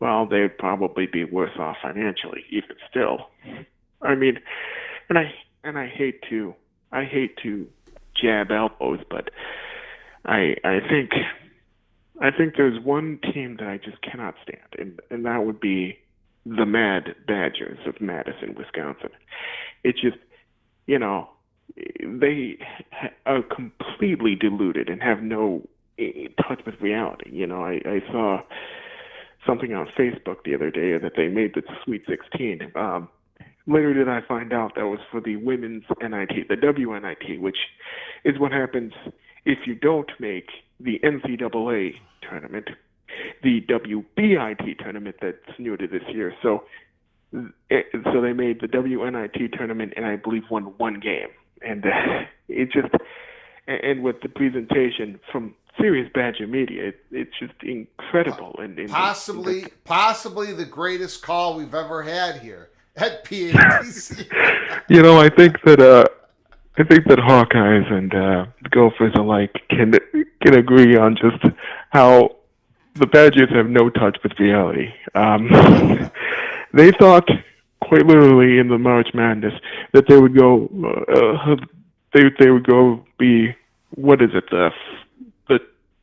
Speaker 7: well, they'd probably be worse off financially, even still. I mean, and I hate to jab elbows, but I think there's one team that I just cannot stand, and that would be the Mad Badgers of Madison, Wisconsin. It's just, they are completely deluded and have no touch with reality. I saw something on Facebook the other day that they made the Sweet 16. Later did I find out that was for the women's NIT, the WNIT, which is what happens if you don't make the NCAA tournament, the WBIT tournament that's new to this year. So they made the WNIT tournament, and I believe won one game. And and with the presentation from Serious Badger Media, it's just incredible. And
Speaker 1: possibly the greatest call we've ever had here at PATC.
Speaker 7: I think that Hawkeyes and Gophers alike can agree on just how the Badgers have no touch with reality. They thought, quite literally, in the March Madness, that they would go. They would go be, what is it?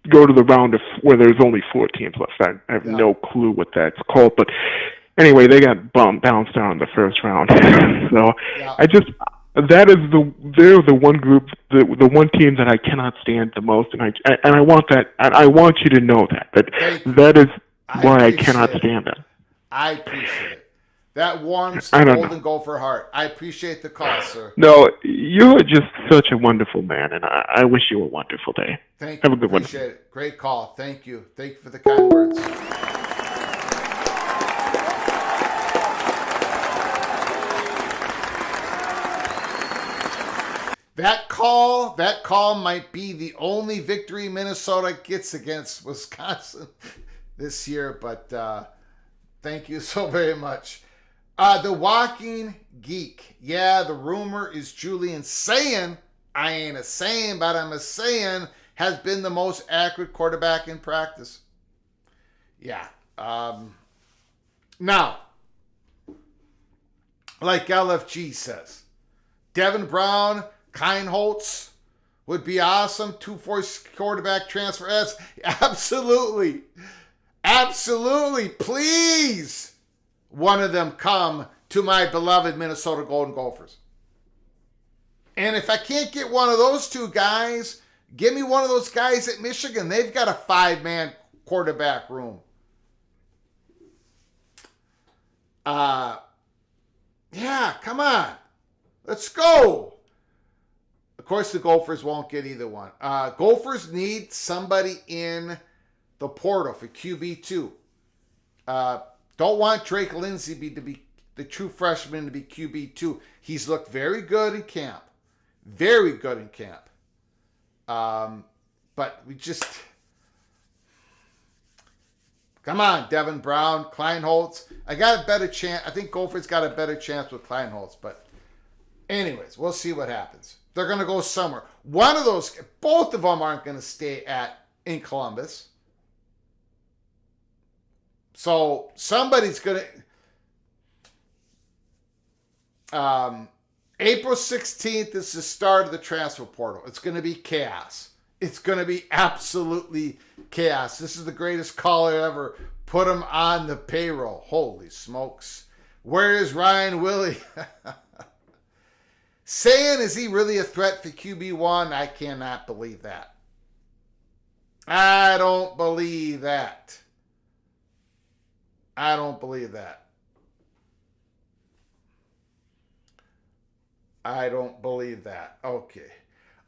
Speaker 7: Go to the round of where there's only 4 teams left. I have no clue what that's called, but anyway, they got bounced out in the first round. So they're the one group, the one team that I cannot stand the most, and I want that. I want you to know that is why I cannot stand them.
Speaker 1: I appreciate it. That warms the Golden Gopher heart. I appreciate the call, sir.
Speaker 7: No, you're just such a wonderful man, and I wish you a wonderful day.
Speaker 1: Thank you.
Speaker 7: Have a good one.
Speaker 1: Appreciate it. Great call. Thank you. Thank you for the kind words. That call might be the only victory Minnesota gets against Wisconsin this year, but thank you so very much. The Walking Geek. Yeah, the rumor is Julian Sayin, I ain't a saying, but I'm a saying, has been the most accurate quarterback in practice. Yeah. Now, like LFG says, Devin Brown, Kleinholtz would be awesome. 2-4 quarterback transfer. Absolutely. Absolutely. Please, one of them come to my beloved Minnesota Golden Gophers. And if I can't get one of those two guys, give me one of those guys at Michigan. They've got a 5-man quarterback room. Yeah, come on. Let's go. Of course, the Gophers won't get either one. Gophers need somebody in the portal for QB2. Don't want Drake Lindsey to be the true freshman to be QB2. He's looked very good in camp. Very good in camp. But we just... Come on, Devin Brown, Kleinholtz. I got a better chance. I think Gophers got a better chance with Kleinholtz. But anyways, we'll see what happens. They're going to go somewhere. One of those, both of them aren't going to stay in Columbus. So somebody's going to... April 16th is the start of the transfer portal. It's going to be chaos. It's going to be absolutely chaos. This is the greatest caller ever. Put him on the payroll. Holy smokes. Where is Ryan Willie? Saying, is he really a threat for QB1? I cannot believe that. I don't believe that. I don't believe that. Okay.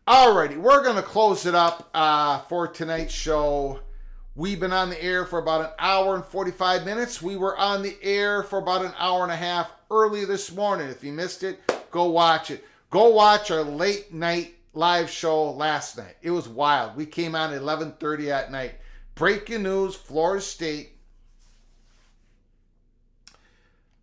Speaker 1: Alrighty, we're going to close it up for tonight's show. We've been on the air for about an hour and 45 minutes. We were on the air for about an hour and a half early this morning. If you missed it, go watch it. Go watch our late night live show last night. It was wild. We came on at 11:30 at night. Breaking news, Florida State.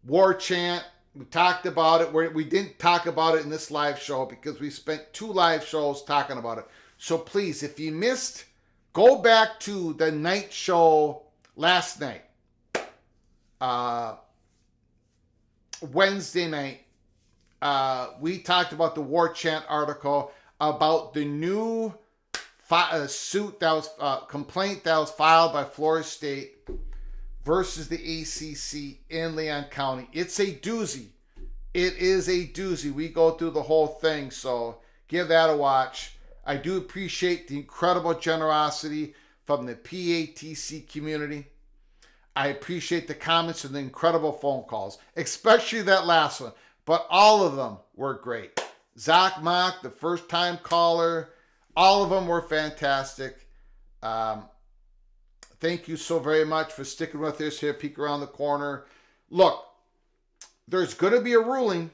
Speaker 1: War chant. We talked about it. We didn't talk about it in this live show because we spent 2 live shows talking about it. So please, if you missed, go back to the night show last night. Wednesday night. We talked about the War Chant article about the new suit that was complaint that was filed by Florida State versus the ACC in Leon County. It's a doozy. It is a doozy. We go through the whole thing, so give that a watch. I do appreciate the incredible generosity from the PATC community. I appreciate the comments and the incredible phone calls, especially that last one. But all of them were great. Zach Mock, the first-time caller, all of them were fantastic. Thank you so very much for sticking with us here, Peek Around the Corner. Look, there's going to be a ruling.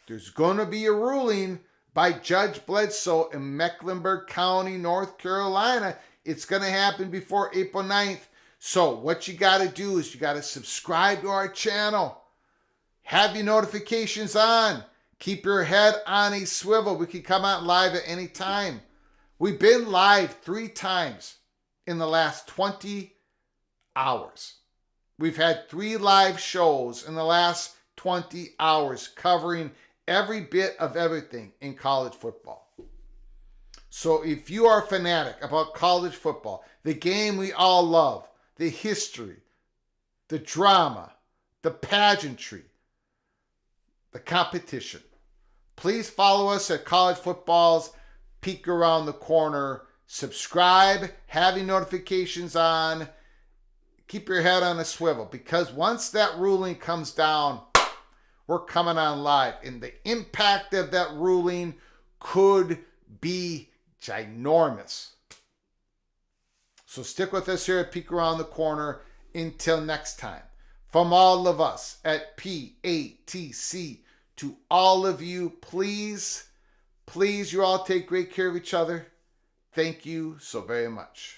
Speaker 1: There's going to be a ruling by Judge Bledsoe in Mecklenburg County, North Carolina. It's going to happen before April 9th. So what you got to do is you got to subscribe to our channel. Have your notifications on. Keep your head on a swivel. We can come out live at any time. We've been live 3 times in the last 20 hours. We've had 3 live shows in the last 20 hours covering every bit of everything in college football. So if you are a fanatic about college football, the game we all love, the history, the drama, the pageantry, the competition, please follow us at College Football's Peek Around the Corner. Subscribe, have your notifications on, keep your head on a swivel, because once that ruling comes down, we're coming on live, and the impact of that ruling could be ginormous. So stick with us here at Peek Around the Corner. Until next time, from all of us at PATC to all of you, please, you all take great care of each other. Thank you so very much.